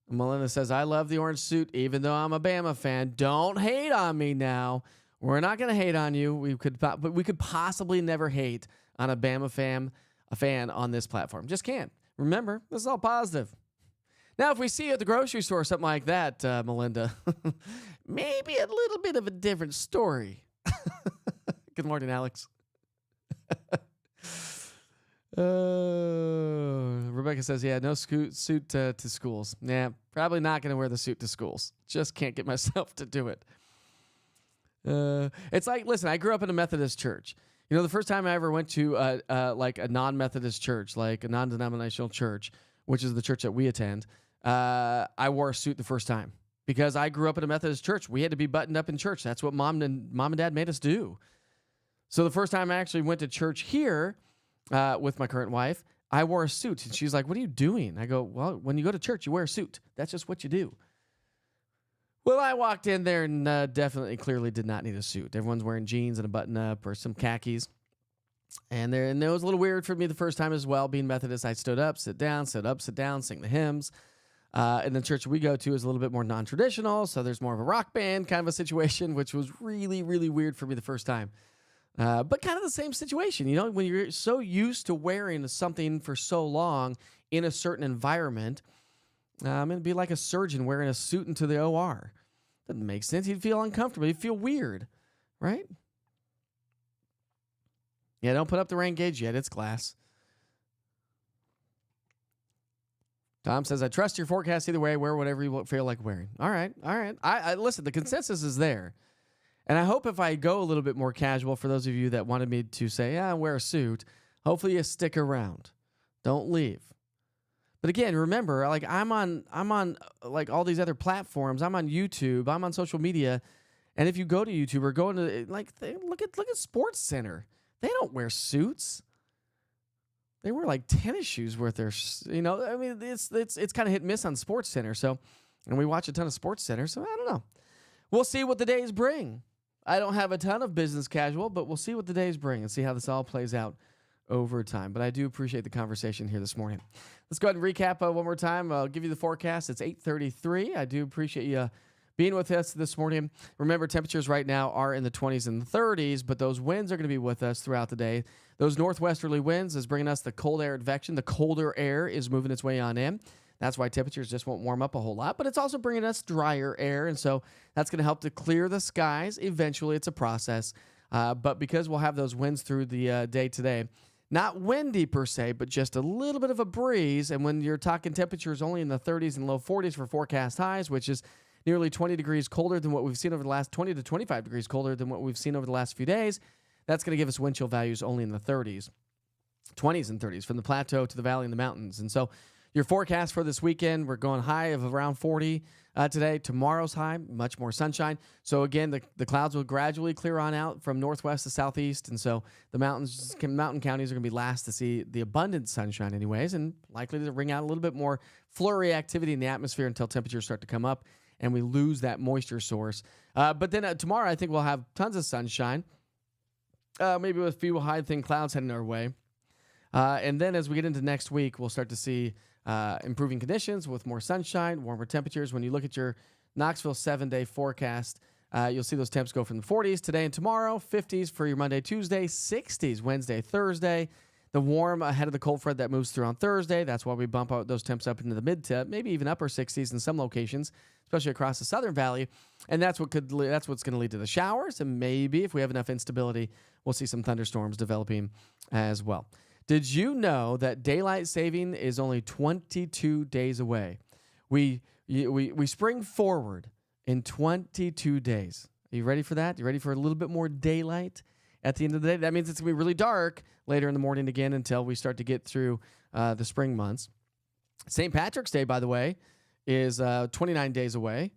Speaker 2: Melinda says, I love the orange suit, even though I'm a Bama fan. Don't hate on me now. We're not going to hate on you. But we could possibly never hate on a Bama fan on this platform. Just can't. Remember, this is all positive. Now, if we see you at the grocery store or something like that, Melinda, maybe a little bit of a different story. Good morning, Alex. Rebecca says, yeah, no suit to schools. Yeah, probably not going to wear the suit to schools. Just can't get myself to do it. It's like, listen, I grew up in a Methodist church. You know, the first time I ever went to like a non-Methodist church, like a non-denominational church, which is the church that we attend, I wore a suit the first time because I grew up in a Methodist church. We had to be buttoned up in church. That's what mom and dad made us do. So the first time I actually went to church here with my current wife, I wore a suit. And she's like, what are you doing? I go, well, when you go to church, you wear a suit. That's just what you do. Well, I walked in there and definitely, clearly did not need a suit. Everyone's wearing jeans and a button-up or some khakis. And it was a little weird for me the first time as well. Being Methodist, I stood up, sit down, sit up, sit down, sing the hymns. And the church we go to is a little bit more non-traditional, so there's more of a rock band kind of a situation, which was really, really weird for me the first time. But kind of the same situation, you know, when you're so used to wearing something for so long in a certain environment, it'd be like a surgeon wearing a suit into the OR. Doesn't make sense. You'd feel uncomfortable. You'd feel weird, right? Yeah, don't put up the rain gauge yet. It's glass. Tom says, I trust your forecast either way. Wear whatever you feel like wearing. All right. I listen, the consensus is there. And I hope if I go a little bit more casual, for those of you that wanted me to say, yeah, wear a suit, hopefully you stick around. Don't leave. But again, remember, like I'm on like all these other platforms. I'm on YouTube. I'm on social media. And if you go to YouTube or go into look at Sports Center. They don't wear suits. They wear like tennis shoes with their, you know, I mean, it's kind of hit and miss on Sports Center. So, and we watch a ton of Sports Center. So I don't know. We'll see what the days bring. I don't have a ton of business casual, but we'll see what the days bring and see how this all plays out over time. But I do appreciate the conversation here this morning. Let's go ahead and recap one more time. I'll give you the forecast. It's 8:33. I do appreciate you being with us this morning. Remember, temperatures right now are in the 20s and the 30s, but those winds are going to be with us throughout the day. Those northwesterly winds is bringing us the cold air advection. The colder air is moving its way on in. That's why temperatures just won't warm up a whole lot, but it's also bringing us drier air, and so that's going to help to clear the skies. Eventually, it's a process, but because we'll have those winds through the day today, not windy per se, but just a little bit of a breeze, and when you're talking temperatures only in the 30s and low 40s for forecast highs, which is nearly 20 degrees colder than what we've seen over the last 20 to 25 degrees colder than what we've seen over the last few days, that's going to give us wind chill values only in the 30s, 20s and 30s from the plateau to the valley and the mountains. And so your forecast for this weekend, we're going high of around 40 today. Tomorrow's high, much more sunshine. So again, the clouds will gradually clear on out from northwest to southeast. And so the mountain counties are going to be last to see the abundant sunshine anyways, and likely to ring out a little bit more flurry activity in the atmosphere until temperatures start to come up and we lose that moisture source. But then tomorrow, I think we'll have tons of sunshine, maybe with a few high, thin clouds heading our way. And then as we get into next week, we'll start to see improving conditions with more sunshine, warmer temperatures. When you look at your Knoxville 7-day forecast, you'll see those temps go from the 40s today and tomorrow, 50s for your Monday, Tuesday, 60s Wednesday, Thursday. The warm ahead of the cold front that moves through on Thursday. That's why we bump out those temps up into the mid to maybe even upper 60s in some locations, especially across the Southern Valley. And that's what's going to lead to the showers. And maybe if we have enough instability, we'll see some thunderstorms developing as well. Did you know that daylight saving is only 22 days away? We spring forward in 22 days. Are you ready for that? You ready for a little bit more daylight? at the end of the day. That means it's going to be really dark later in the morning again until we start to get through the spring months. St. Patrick's Day, by the way, is 29 days away.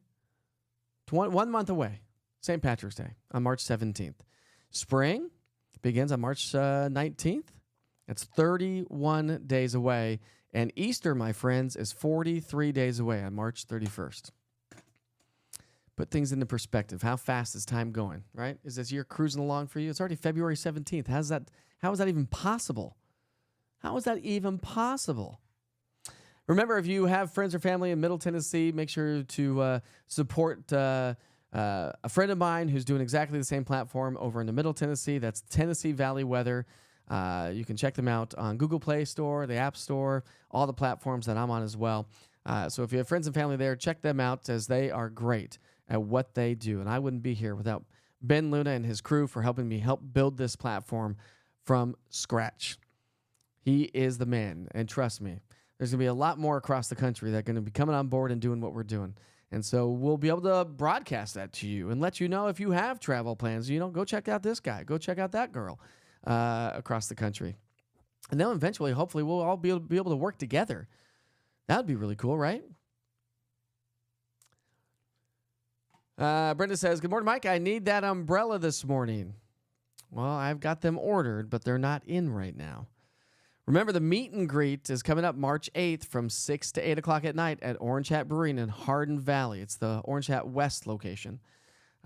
Speaker 2: 1 month away. St. Patrick's Day on March 17th. Spring begins on March 19th. It's 31 days away. And Easter, my friends, is 43 days away on March 31st. Put things into perspective. How fast is time going, right? Is this year cruising along for you? It's already February 17th. How is that even possible? How is that even possible? Remember, if you have friends or family in Middle Tennessee, make sure to support a friend of mine who's doing exactly the same platform over in the Middle Tennessee. That's Tennessee Valley Weather. You can check them out on Google Play Store, the App Store, all the platforms that I'm on as well. So if you have friends and family there, check them out as they are great at what they do. And I wouldn't be here without Ben Luna and his crew for helping me help build this platform from scratch. He is the man, and trust me, there's going to be a lot more across the country that are going to be coming on board and doing what we're doing. And so we'll be able to broadcast that to you and let you know if you have travel plans. Go check out this guy. Go check out that girl across the country. And then eventually, hopefully, we'll all be able to work together. That would be really cool, right? Brenda says, good morning, Mike. I need that umbrella this morning. Well, I've got them ordered, but they're not in right now. Remember, the meet and greet is coming up March 8th from 6 to 8 o'clock at night at Orange Hat Brewing in Hardin Valley. It's the Orange Hat West location.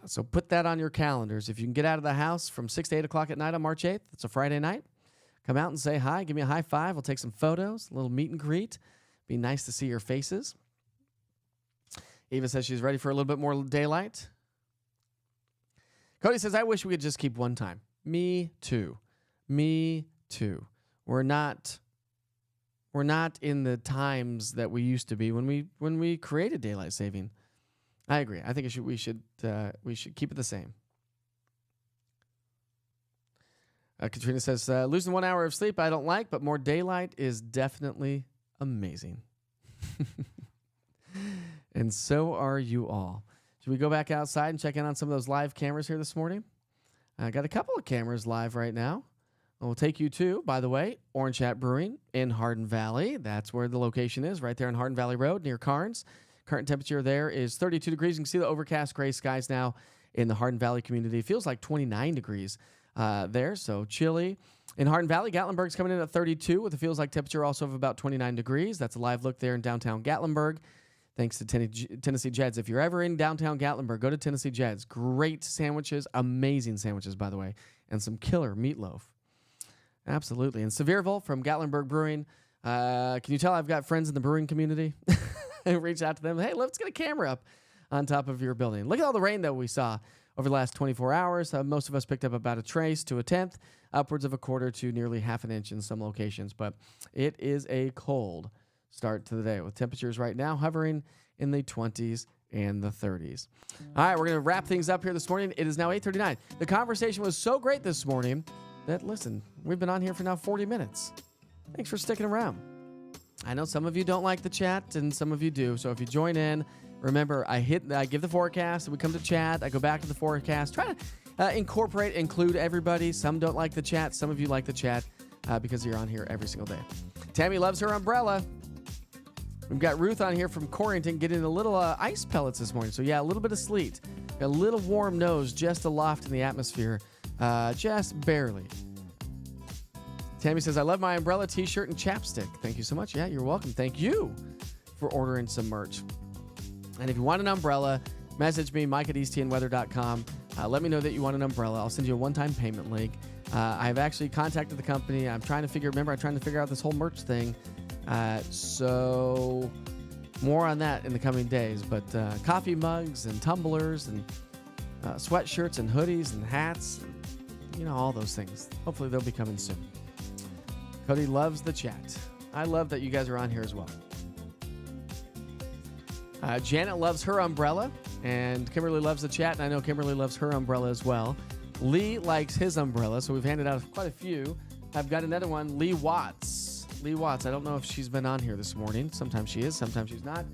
Speaker 2: So put that on your calendars. If you can get out of the house from 6 to 8 o'clock at night on March 8th, it's a Friday night, come out and say hi. Give me a high five. We'll take some photos, a little meet and greet. Be nice to see your faces. Eva says she's ready for a little bit more daylight. Cody says, I wish we could just keep one time. Me too. Me too. We're not in the times that we used to be when we created daylight saving. I agree. I think we should keep it the same. Katrina says, losing 1 hour of sleep I don't like, but more daylight is definitely amazing. And so are you all. Should we go back outside and check in on some of those live cameras here this morning? I got a couple of cameras live right now. We'll take you to, by the way, Orange Hat Brewing in Hardin Valley. That's where the location is, right there on Hardin Valley Road near Carnes. Current temperature there is 32 degrees. You can see the overcast gray skies now in the Hardin Valley community. It feels like 29 degrees there, so chilly. In Hardin Valley, Gatlinburg's coming in at 32 with a feels like temperature also of about 29 degrees. That's a live look there in downtown Gatlinburg. Thanks to Tennessee Jed's. If you're ever in downtown Gatlinburg, go to Tennessee Jed's. Great sandwiches, amazing sandwiches, by the way, and some killer meatloaf. Absolutely. And Sevierville from Gatlinburg Brewing. Can you tell I've got friends in the brewing community? Reach out to them. Hey, let's get a camera up on top of your building. Look at all the rain that we saw over the last 24 hours. Most of us picked up about a trace to a tenth, upwards of a quarter to nearly half an inch in some locations. But it is a cold start to the day with temperatures right now hovering in the 20s and the 30s. All right, we're going to wrap things up here this morning. It is now 8:39. The conversation was so great this morning that, listen, we've been on here for now 40 minutes. Thanks for sticking around. I know some of you don't like the chat and some of you do. So if you join in, remember, I give the forecast, we come to chat, I go back to the forecast, try to include everybody. Some don't like the chat. Some of you like the chat because you're on here every single day. Tammy loves her umbrella. We've got Ruth on here from Corrington getting a little ice pellets this morning. So, yeah, a little bit of sleet. Got a little warm nose just aloft in the atmosphere, just barely. Tammy says, I love my umbrella, t-shirt, and chapstick. Thank you so much. Yeah, you're welcome. Thank you for ordering some merch. And if you want an umbrella, message me, Mike at eastTNweather.com. Let me know that you want an umbrella. I'll send you a one-time payment link. I've actually contacted the company. I'm trying to figure out this whole merch thing. So more on that in the coming days. But coffee mugs and tumblers and sweatshirts and hoodies and hats, and, all those things. Hopefully they'll be coming soon. Cody loves the chat. I love that you guys are on here as well. Janet loves her umbrella, and Kimberly loves the chat, and I know Kimberly loves her umbrella as well. Lee likes his umbrella, so we've handed out quite a few. I've got another one, Lee Watts. Lee Watts, I don't know if she's been on here this morning. Sometimes she is, sometimes she's not.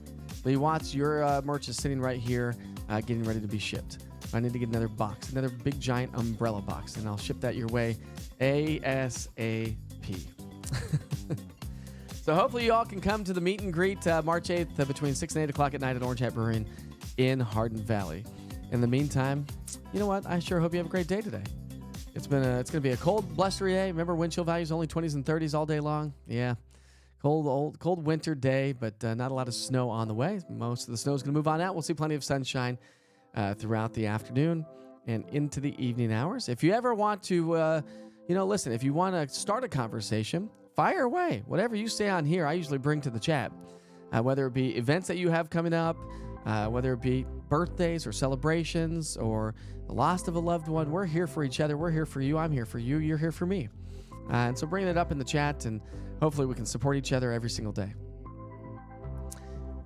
Speaker 2: Lee Watts, your merch is sitting right here, getting ready to be shipped. I need to get another box, another big giant umbrella box, and I'll ship that your way ASAP. So hopefully you all can come to the meet and greet March 8th between 6 and 8 o'clock at night at Orange Hat Brewing in Hardin Valley. In the meantime, you know what? I sure hope you have a great day today. It's going to be a cold, blustery day. Remember, wind chill values only 20s and 30s all day long. Yeah, cold winter day, but not a lot of snow on the way. Most of the snow is going to move on out. We'll see plenty of sunshine throughout the afternoon and into the evening hours. If you ever want to, listen, if you want to start a conversation, fire away. Whatever you say on here, I usually bring to the chat. Whether it be events that you have coming up, whether it be birthdays or celebrations or the loss of a loved one, we're here for each other. We're here for you. I'm here for you. You're here for me. And so bring it up in the chat, and hopefully we can support each other every single day.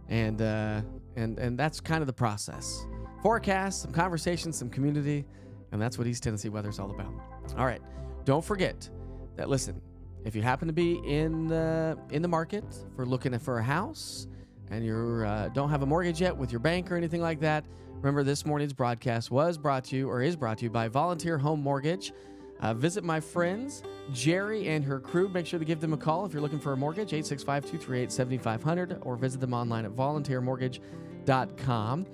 Speaker 2: And that's kind of the process. Forecast, some conversation, some community, and that's what East Tennessee weather is all about. All right. Don't forget that, listen, if you happen to be in the market for looking for a house and you don't have a mortgage yet with your bank or anything like that, remember this morning's broadcast is brought to you by Volunteer Home Mortgage. Visit my friends, Jerry and her crew. Make sure to give them a call if you're looking for a mortgage, 865-238-7500, or visit them online at volunteermortgage.com.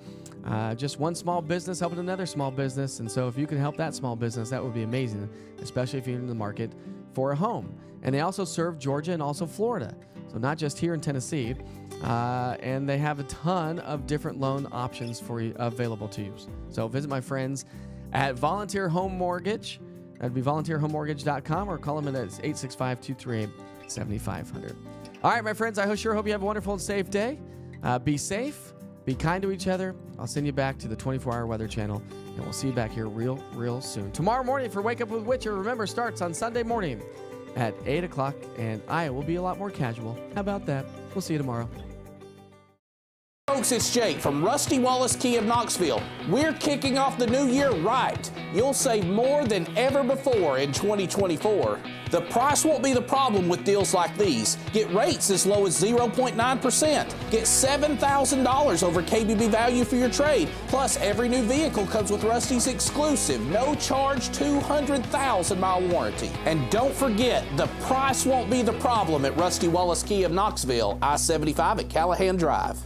Speaker 2: Just one small business helping another small business, and so if you can help that small business, that would be amazing, especially if you're in the market for a home. And they also serve Georgia and also Florida, so not just here in Tennessee. And they have a ton of different loan options for you available to you. So visit my friends at Volunteer Home Mortgage. That'd be volunteerhomemortgage.com, or call them at 865-238-7500. All right, my friends, I sure hope you have a wonderful and safe day. Be safe. Be kind to each other. I'll send you back to the 24-hour weather channel, and we'll see you back here real soon. Tomorrow morning for Wake Up with Witcher, remember, starts on Sunday morning at 8 o'clock, and I will be a lot more casual. How about that? We'll see you tomorrow.
Speaker 3: Folks, it's Jake from Rusty Wallace Kia of Knoxville. We're kicking off the new year right. You'll save more than ever before in 2024. The price won't be the problem with deals like these. Get rates as low as 0.9%. Get $7,000 over KBB value for your trade. Plus, every new vehicle comes with Rusty's exclusive, no-charge 200,000-mile warranty. And don't forget, the price won't be the problem at Rusty Wallace Kia of Knoxville, I-75 at Callahan Drive.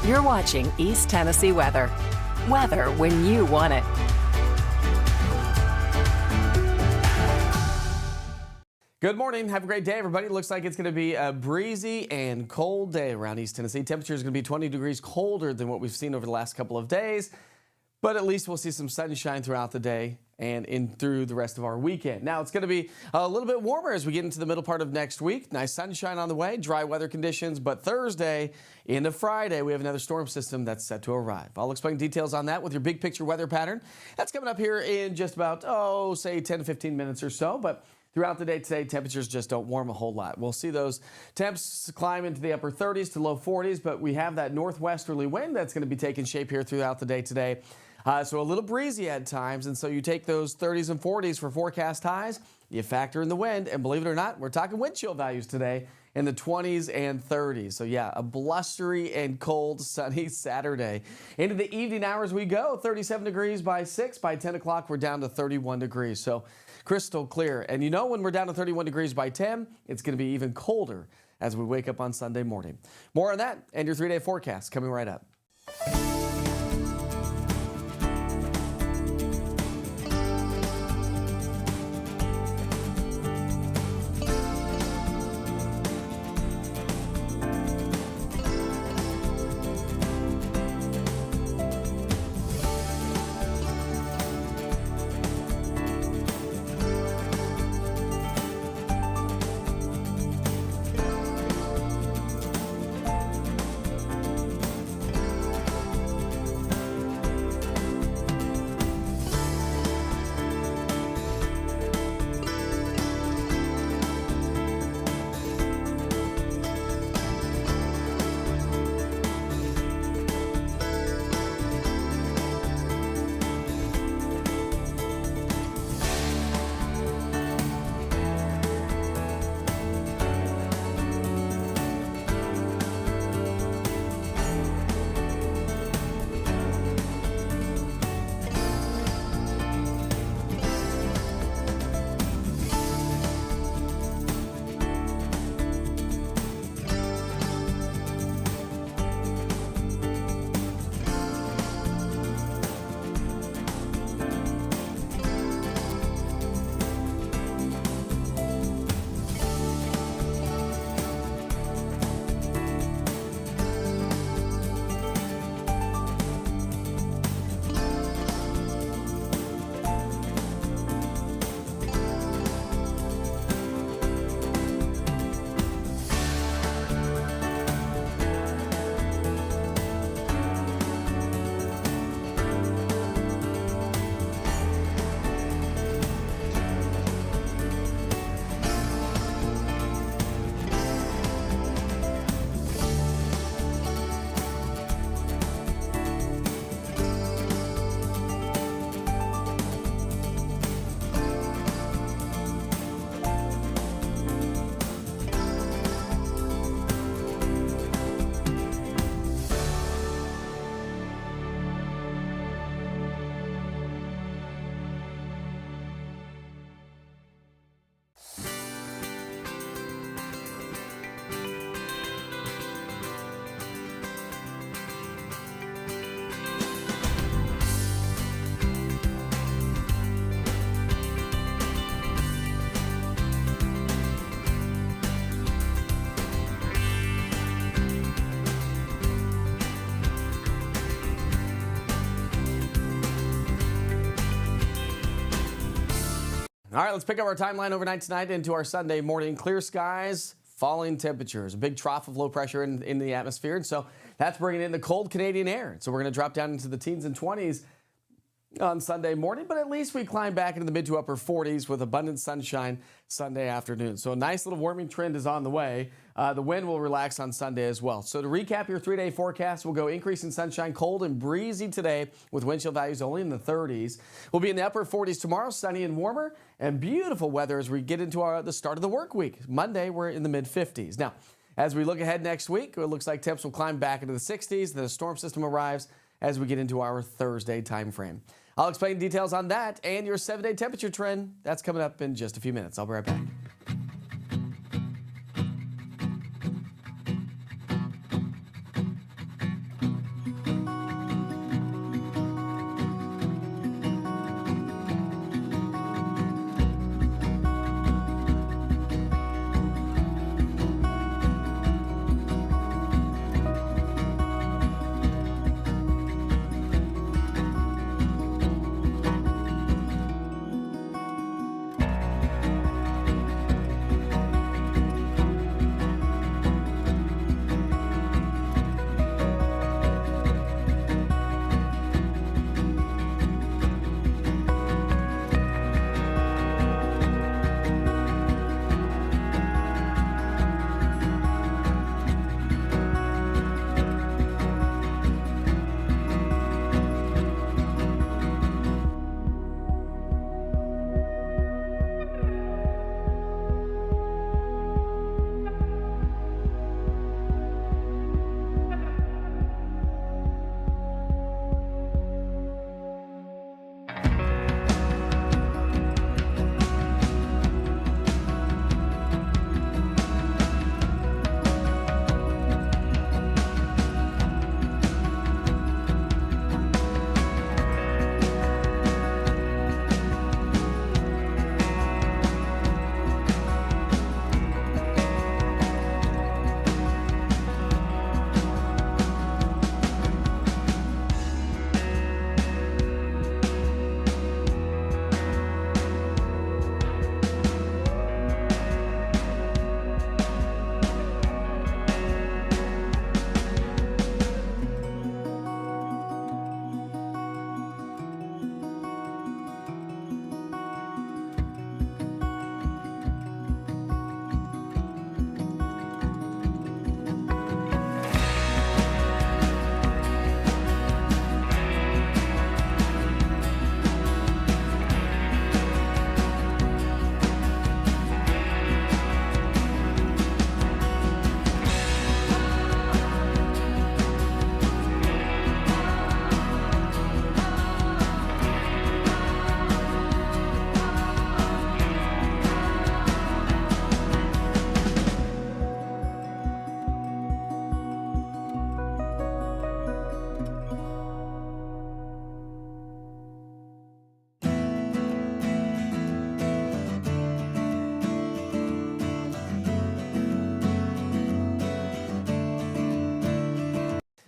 Speaker 1: You're watching East Tennessee weather. Weather when you want it.
Speaker 2: Good morning. Have a great day, everybody. It looks like it's going to be a breezy and cold day around East Tennessee. Temperature is going to be 20 degrees colder than what we've seen over the last couple of days, but at least we'll see some sunshine throughout the day and in through the rest of our weekend. Now, it's going to be a little bit warmer as we get into the middle part of next week. Nice sunshine on the way, dry weather conditions, but Thursday into Friday, we have another storm system that's set to arrive. I'll explain details on that with your big picture weather pattern. That's coming up here in just about, say 10 to 15 minutes or so, but throughout the day today, temperatures just don't warm a whole lot. We'll see those temps climb into the upper 30s to low 40s, but we have that northwesterly wind that's going to be taking shape here throughout the day today. So a little breezy at times, and so you take those 30s and 40s for forecast highs, you factor in the wind, and believe it or not, we're talking wind chill values today in the 20s and 30s. So yeah, a blustery and cold, sunny Saturday. Into the evening hours we go, 37 degrees by 6. By 10 o'clock, we're down to 31 degrees. So crystal clear. And you know when we're down to 31 degrees by 10, it's going to be even colder as we wake up on Sunday morning. More on that and your 3-day forecast coming right up. All right, let's pick up our timeline overnight tonight into our Sunday morning. Clear skies, falling temperatures, a big trough of low pressure in the atmosphere. And so that's bringing in the cold Canadian air. So we're going to drop down into the teens and 20s on Sunday morning, but at least we climb back into the mid to upper 40s with abundant sunshine Sunday afternoon. So a nice little warming trend is on the way. The wind will relax on Sunday as well. So to recap your 3-day forecast, we'll go increase in sunshine, cold and breezy today with wind chill values only in the 30s. We'll be in the upper 40s tomorrow, sunny and warmer, and beautiful weather as we get into the start of the work week. Monday, we're in the mid 50s. Now, as we look ahead next week, it looks like temps will climb back into the 60s. The storm system arrives as we get into our Thursday time frame. I'll explain details on that and your 7-day temperature trend. That's coming up in just a few minutes. I'll be right back.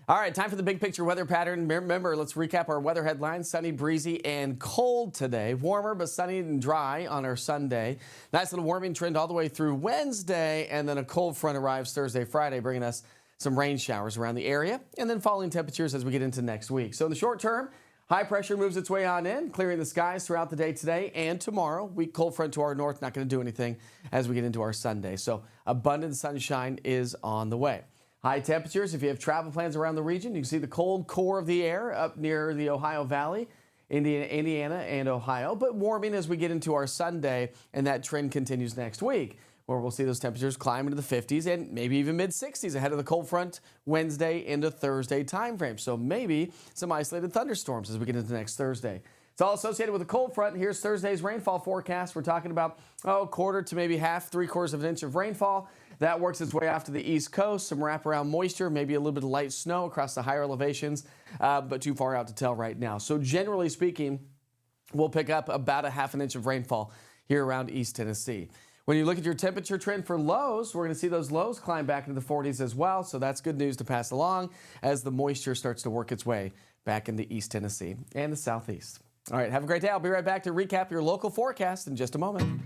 Speaker 2: All right, time for the big picture weather pattern. Remember, let's recap our weather headlines. Sunny, breezy, and cold today. Warmer, but sunny and dry on our Sunday. Nice little warming trend all the way through Wednesday, and then a cold front arrives Thursday, Friday, bringing us some rain showers around the area, and then falling temperatures as we get into next week. So in the short term, high pressure moves its way on in, clearing the skies throughout the day today and tomorrow. Weak cold front to our north, not going to do anything as we get into our Sunday. So abundant sunshine is on the way. High temperatures, if you have travel plans around the region, you can see the cold core of the air up near the Ohio Valley, Indiana and Ohio, but warming as we get into our Sunday, and that trend continues next week, where we'll see those temperatures climb into the 50s and maybe even mid-60s ahead of the cold front Wednesday into Thursday timeframe. So maybe some isolated thunderstorms as we get into next Thursday. It's all associated with a cold front. Here's Thursday's rainfall forecast. We're talking about a quarter to maybe half, 3/4 of an inch of rainfall. That works its way off to the East Coast. Some wraparound moisture, maybe a little bit of light snow across the higher elevations, but too far out to tell right now. So generally speaking, we'll pick up about a half an inch of rainfall here around East Tennessee. When you look at your temperature trend for lows, we're going to see those lows climb back into the 40s as well. So that's good news to pass along as the moisture starts to work its way back into East Tennessee and the Southeast. All right, have a great day. I'll be right back to recap your local forecast in just a moment.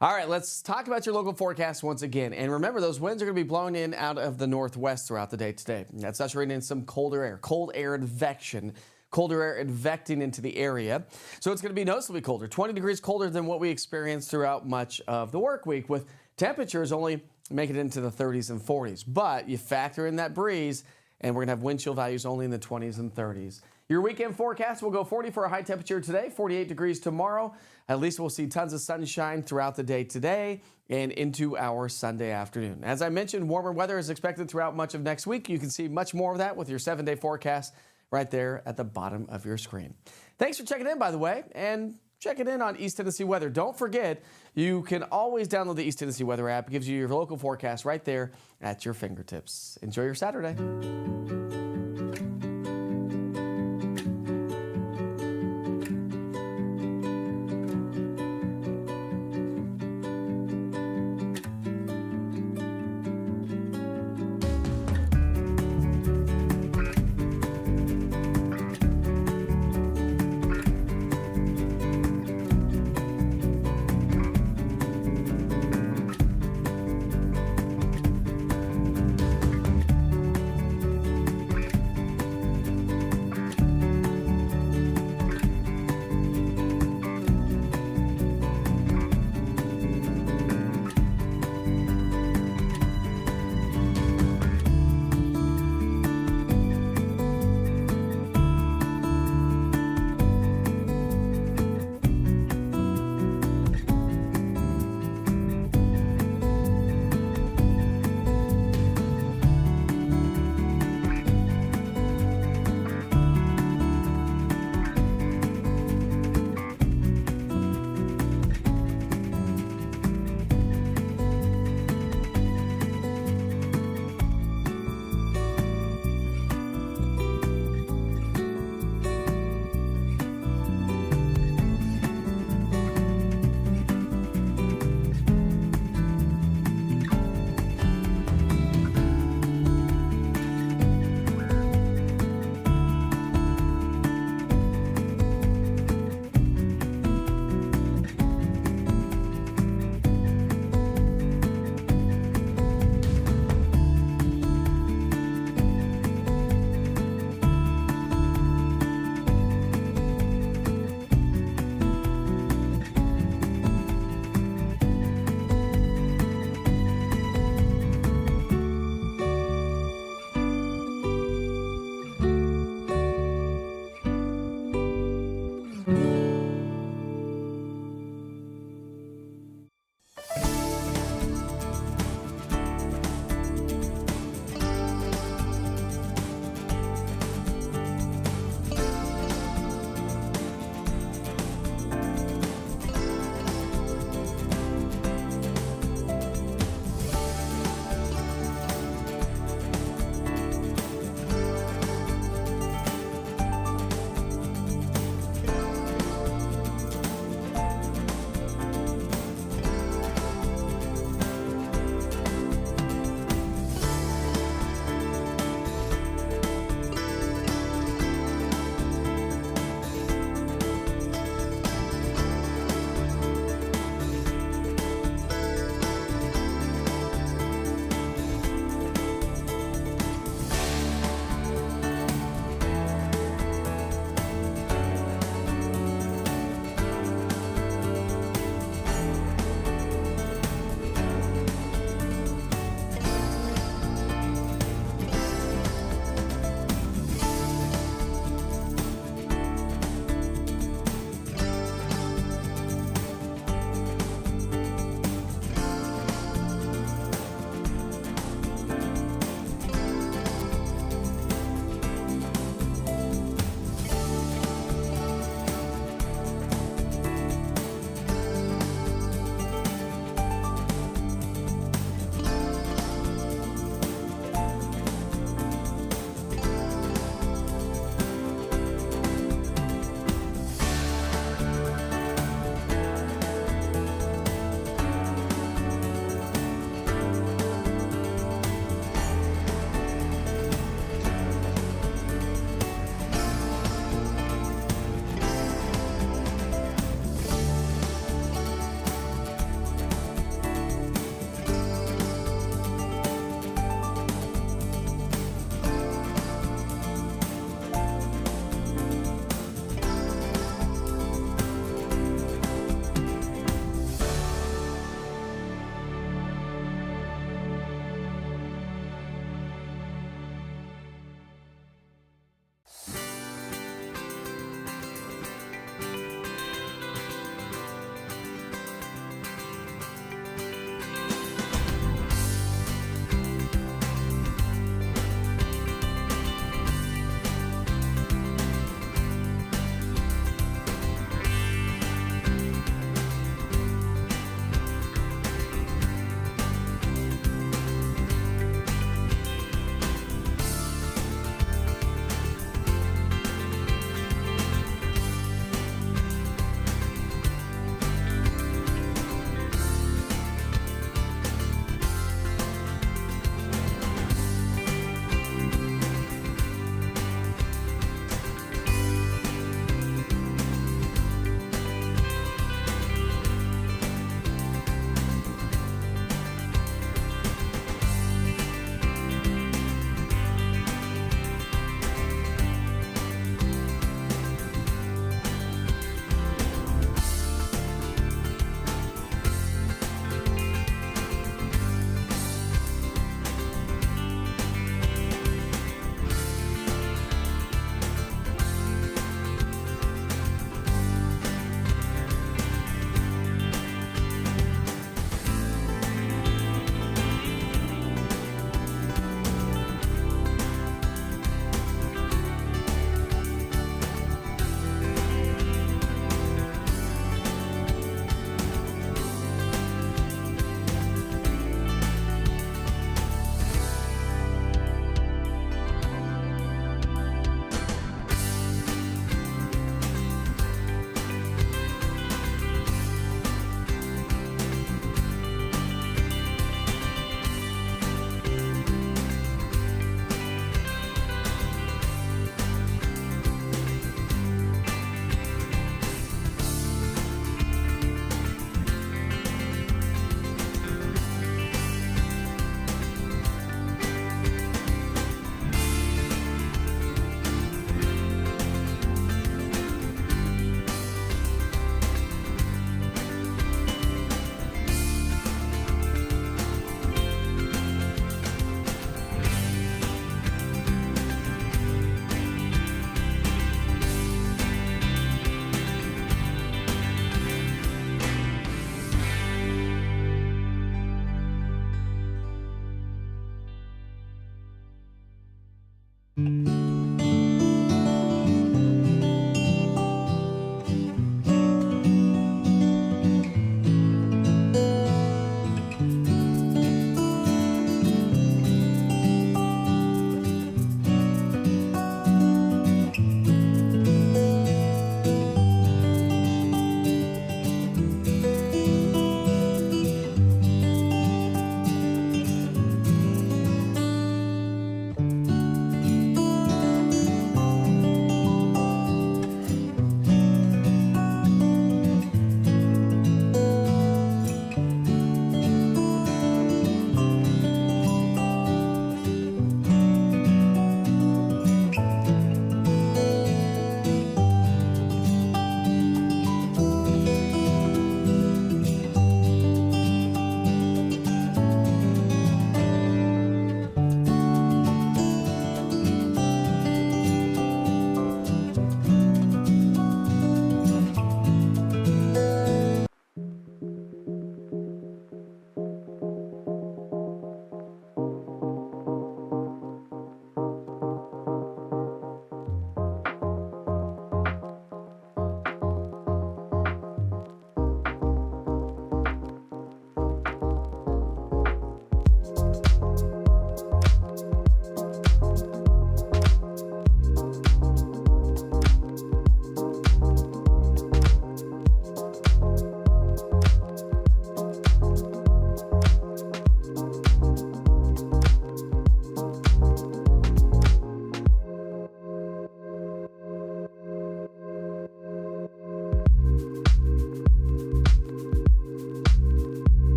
Speaker 2: All right, let's talk about your local forecast once again. And remember, those winds are going to be blowing in out of the northwest throughout the day today. That's ushering in some cold air advection. Colder air advecting into the area. So it's going to be noticeably colder, 20 degrees colder than what we experienced throughout much of the work week, with temperatures only making it into the 30s and 40s. But you factor in that breeze, and we're going to have wind chill values only in the 20s and 30s. Your weekend forecast will go 40 for a high temperature today, 48 degrees tomorrow. At least we'll see tons of sunshine throughout the day today and into our Sunday afternoon. As I mentioned, warmer weather is expected throughout much of next week. You can see much more of that with your 7-day forecast right there at the bottom of your screen. Thanks for checking in, by the way, and checking in on East Tennessee Weather. Don't forget, you can always download the East Tennessee Weather app. It gives you your local forecast right there at your fingertips. Enjoy your Saturday.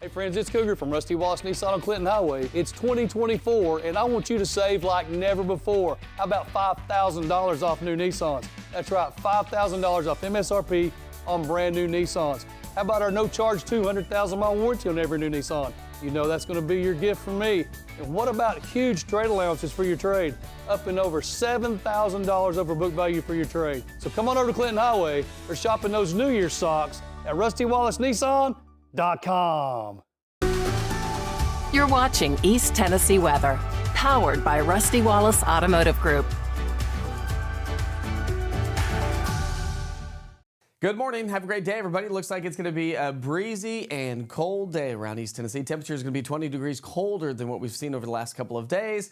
Speaker 4: Hey friends, it's Cougar from Rusty Wallace Nissan on Clinton Highway. It's 2024 and I want you to save like never before. How about $5,000 off new Nissans? That's right, $5,000 off MSRP on brand new Nissans. How about our no charge 200,000 mile warranty on every new Nissan? You know that's going to be your gift from me. And what about huge trade allowances for your trade? Up and over $7,000 over book value for your trade. So come on over to Clinton Highway for shopping those New Year's socks at RustyWallaceNissan.com.
Speaker 1: You're watching East Tennessee Weather, powered by Rusty Wallace Automotive Group.
Speaker 2: Good morning. Have a great day, everybody. Looks like it's going to be a breezy and cold day around East Tennessee. Temperature is going to be 20 degrees colder than what we've seen over the last couple of days,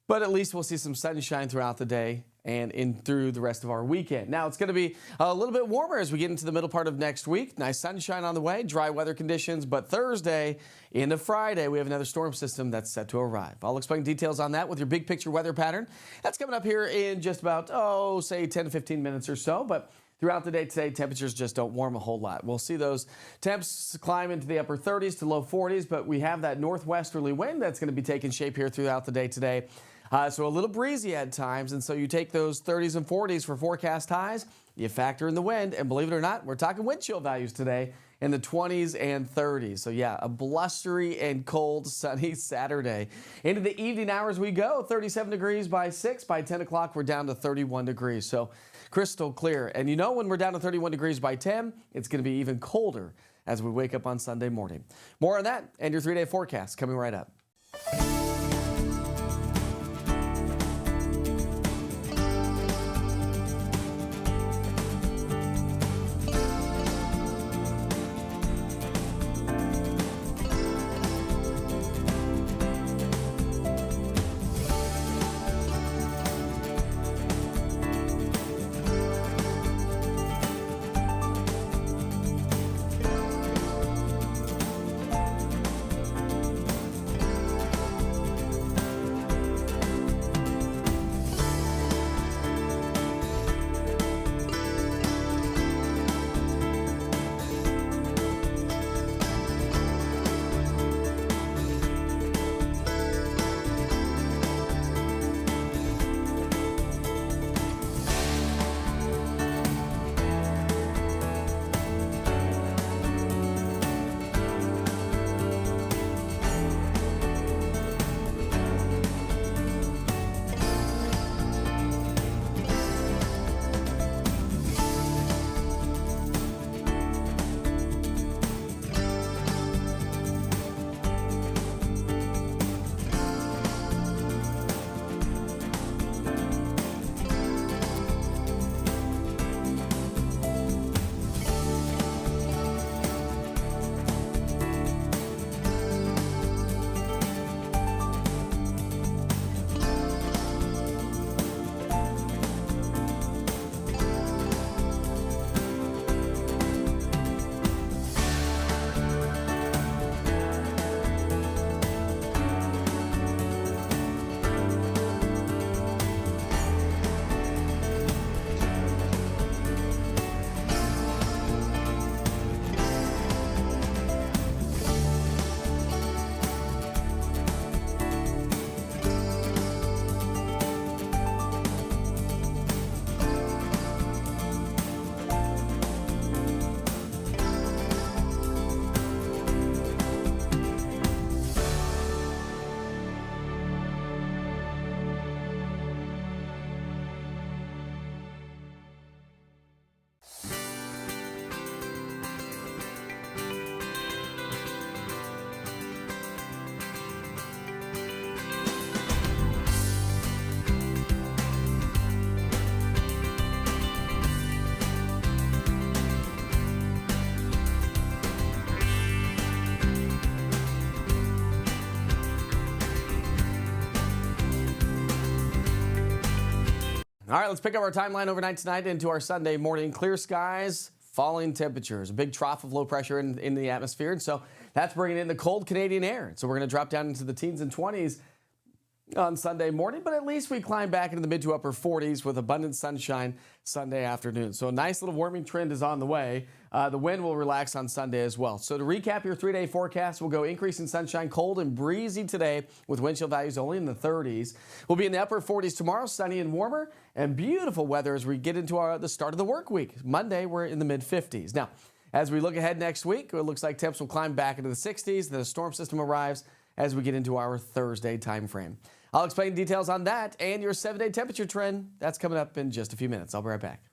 Speaker 2: but at least we'll see some sunshine throughout the day and in through the rest of our weekend. Now, it's going to be a little bit warmer as we get into the middle part of next week. Nice sunshine on the way, dry weather conditions, but Thursday into Friday, we have another storm system that's set to arrive. I'll explain details on that with your big picture weather pattern. That's coming up here in just about, say 10 to 15 minutes or so, but throughout the day today, temperatures just don't warm a whole lot. We'll see those temps climb into the upper 30s to low 40s, but we have that northwesterly wind that's going to be taking shape here throughout the day today. So a little breezy at times, and so you take those 30s and 40s for forecast highs, you factor in the wind, and believe it or not, we're talking wind chill values today in the 20s and 30s. So yeah, a blustery and cold, sunny Saturday. Into the evening hours we go, 37 degrees by 6. By 10 o'clock, we're down to 31 degrees. So crystal clear. And you know when we're down to 31 degrees by 10, it's going to be even colder as we wake up on Sunday morning. More on that and your 3-day forecast coming right up. All right, let's pick up our timeline overnight tonight into our Sunday morning. Clear skies, falling temperatures, a big trough of low pressure in the atmosphere. And so that's bringing in the cold Canadian air. So we're going to drop down into the teens and 20s on Sunday morning, but at least we climb back into the mid to upper 40s with abundant sunshine Sunday afternoon. So a nice little warming trend is on the way. The wind will relax on Sunday as well. So to recap your 3-day forecast, we'll go increase in sunshine, cold and breezy today with wind chill values only in the 30s. We'll be in the upper 40s tomorrow, sunny and warmer, and beautiful weather as we get into the start of the work week. Monday, we're in the mid 50s. Now, as we look ahead next week, it looks like temps will climb back into the 60s. The storm system arrives as we get into our Thursday time frame. I'll explain details on that and your 7-day temperature trend. That's coming up in just a few minutes. I'll be right back.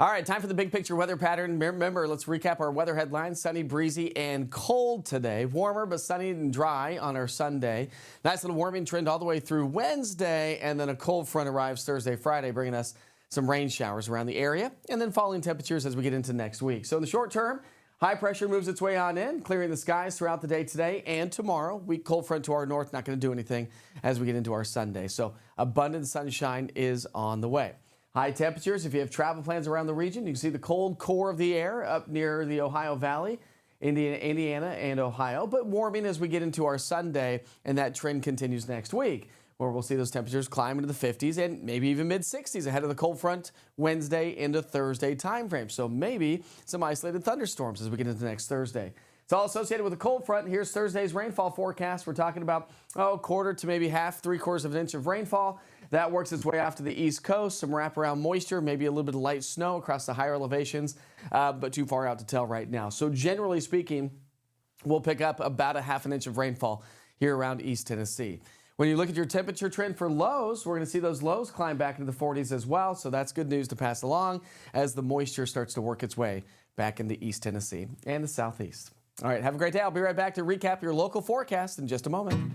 Speaker 2: All right, time for the big picture weather pattern. Remember, let's recap our weather headlines. Sunny, breezy, and cold today. Warmer, but sunny and dry on our Sunday. Nice little warming trend all the way through Wednesday, and then a cold front arrives Thursday, Friday, bringing us some rain showers around the area, and then falling temperatures as we get into next week. So in the short term, high pressure moves its way on in, clearing the skies throughout the day today and tomorrow. Weak cold front to our north, not going to do anything as we get into our Sunday. So abundant sunshine is on the way. High temperatures, if you have travel plans around the region, you can see the cold core of the air up near the Ohio Valley, Indiana and Ohio, but warming as we get into our Sunday, and that trend continues next week, where we'll see those temperatures climb into the 50s and maybe even mid-60s ahead of the cold front Wednesday into Thursday timeframe. So maybe some isolated thunderstorms as we get into next Thursday. It's all associated with a cold front. Here's Thursday's rainfall forecast. We're talking about a quarter to maybe half, 3/4 of an inch of rainfall. That works its way off to the East Coast. Some wraparound moisture, maybe a little bit of light snow across the higher elevations, but too far out to tell right now. So generally speaking, we'll pick up about a half an inch of rainfall here around East Tennessee. When you look at your temperature trend for lows, we're going to see those lows climb back into the 40s as well. So that's good news to pass along as the moisture starts to work its way back into East Tennessee and the Southeast. All right, have a great day. I'll be right back to recap your local forecast in just a moment.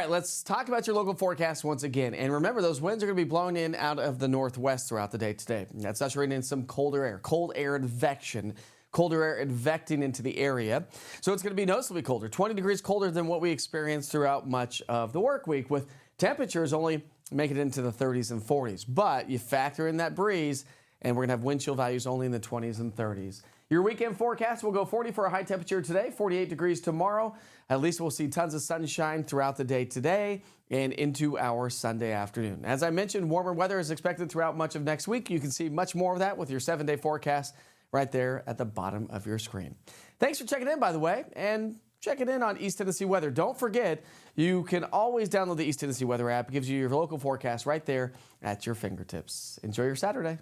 Speaker 2: right, let's talk about your local forecast once again. And remember, those winds are going to be blowing in out of the northwest throughout the day today. That's ushering in some cold air advection. Colder air advecting into the area. So it's going to be noticeably colder, 20 degrees colder than what we experienced throughout much of the work week, with temperatures only making it into the 30s and 40s. But you factor in that breeze, and we're going to have wind chill values only in the 20s and 30s. Your weekend forecast will go 40 for a high temperature today, 48 degrees tomorrow. At least we'll see tons of sunshine throughout the day today and into our Sunday afternoon. As I mentioned, warmer weather is expected throughout much of next week. You can see much more of that with your 7-day forecast right there at the bottom of your screen. Thanks for checking in, by the way, and checking in on East Tennessee Weather. Don't forget, you can always download the East Tennessee Weather app. It gives you your local forecast right there at your fingertips. Enjoy your Saturday.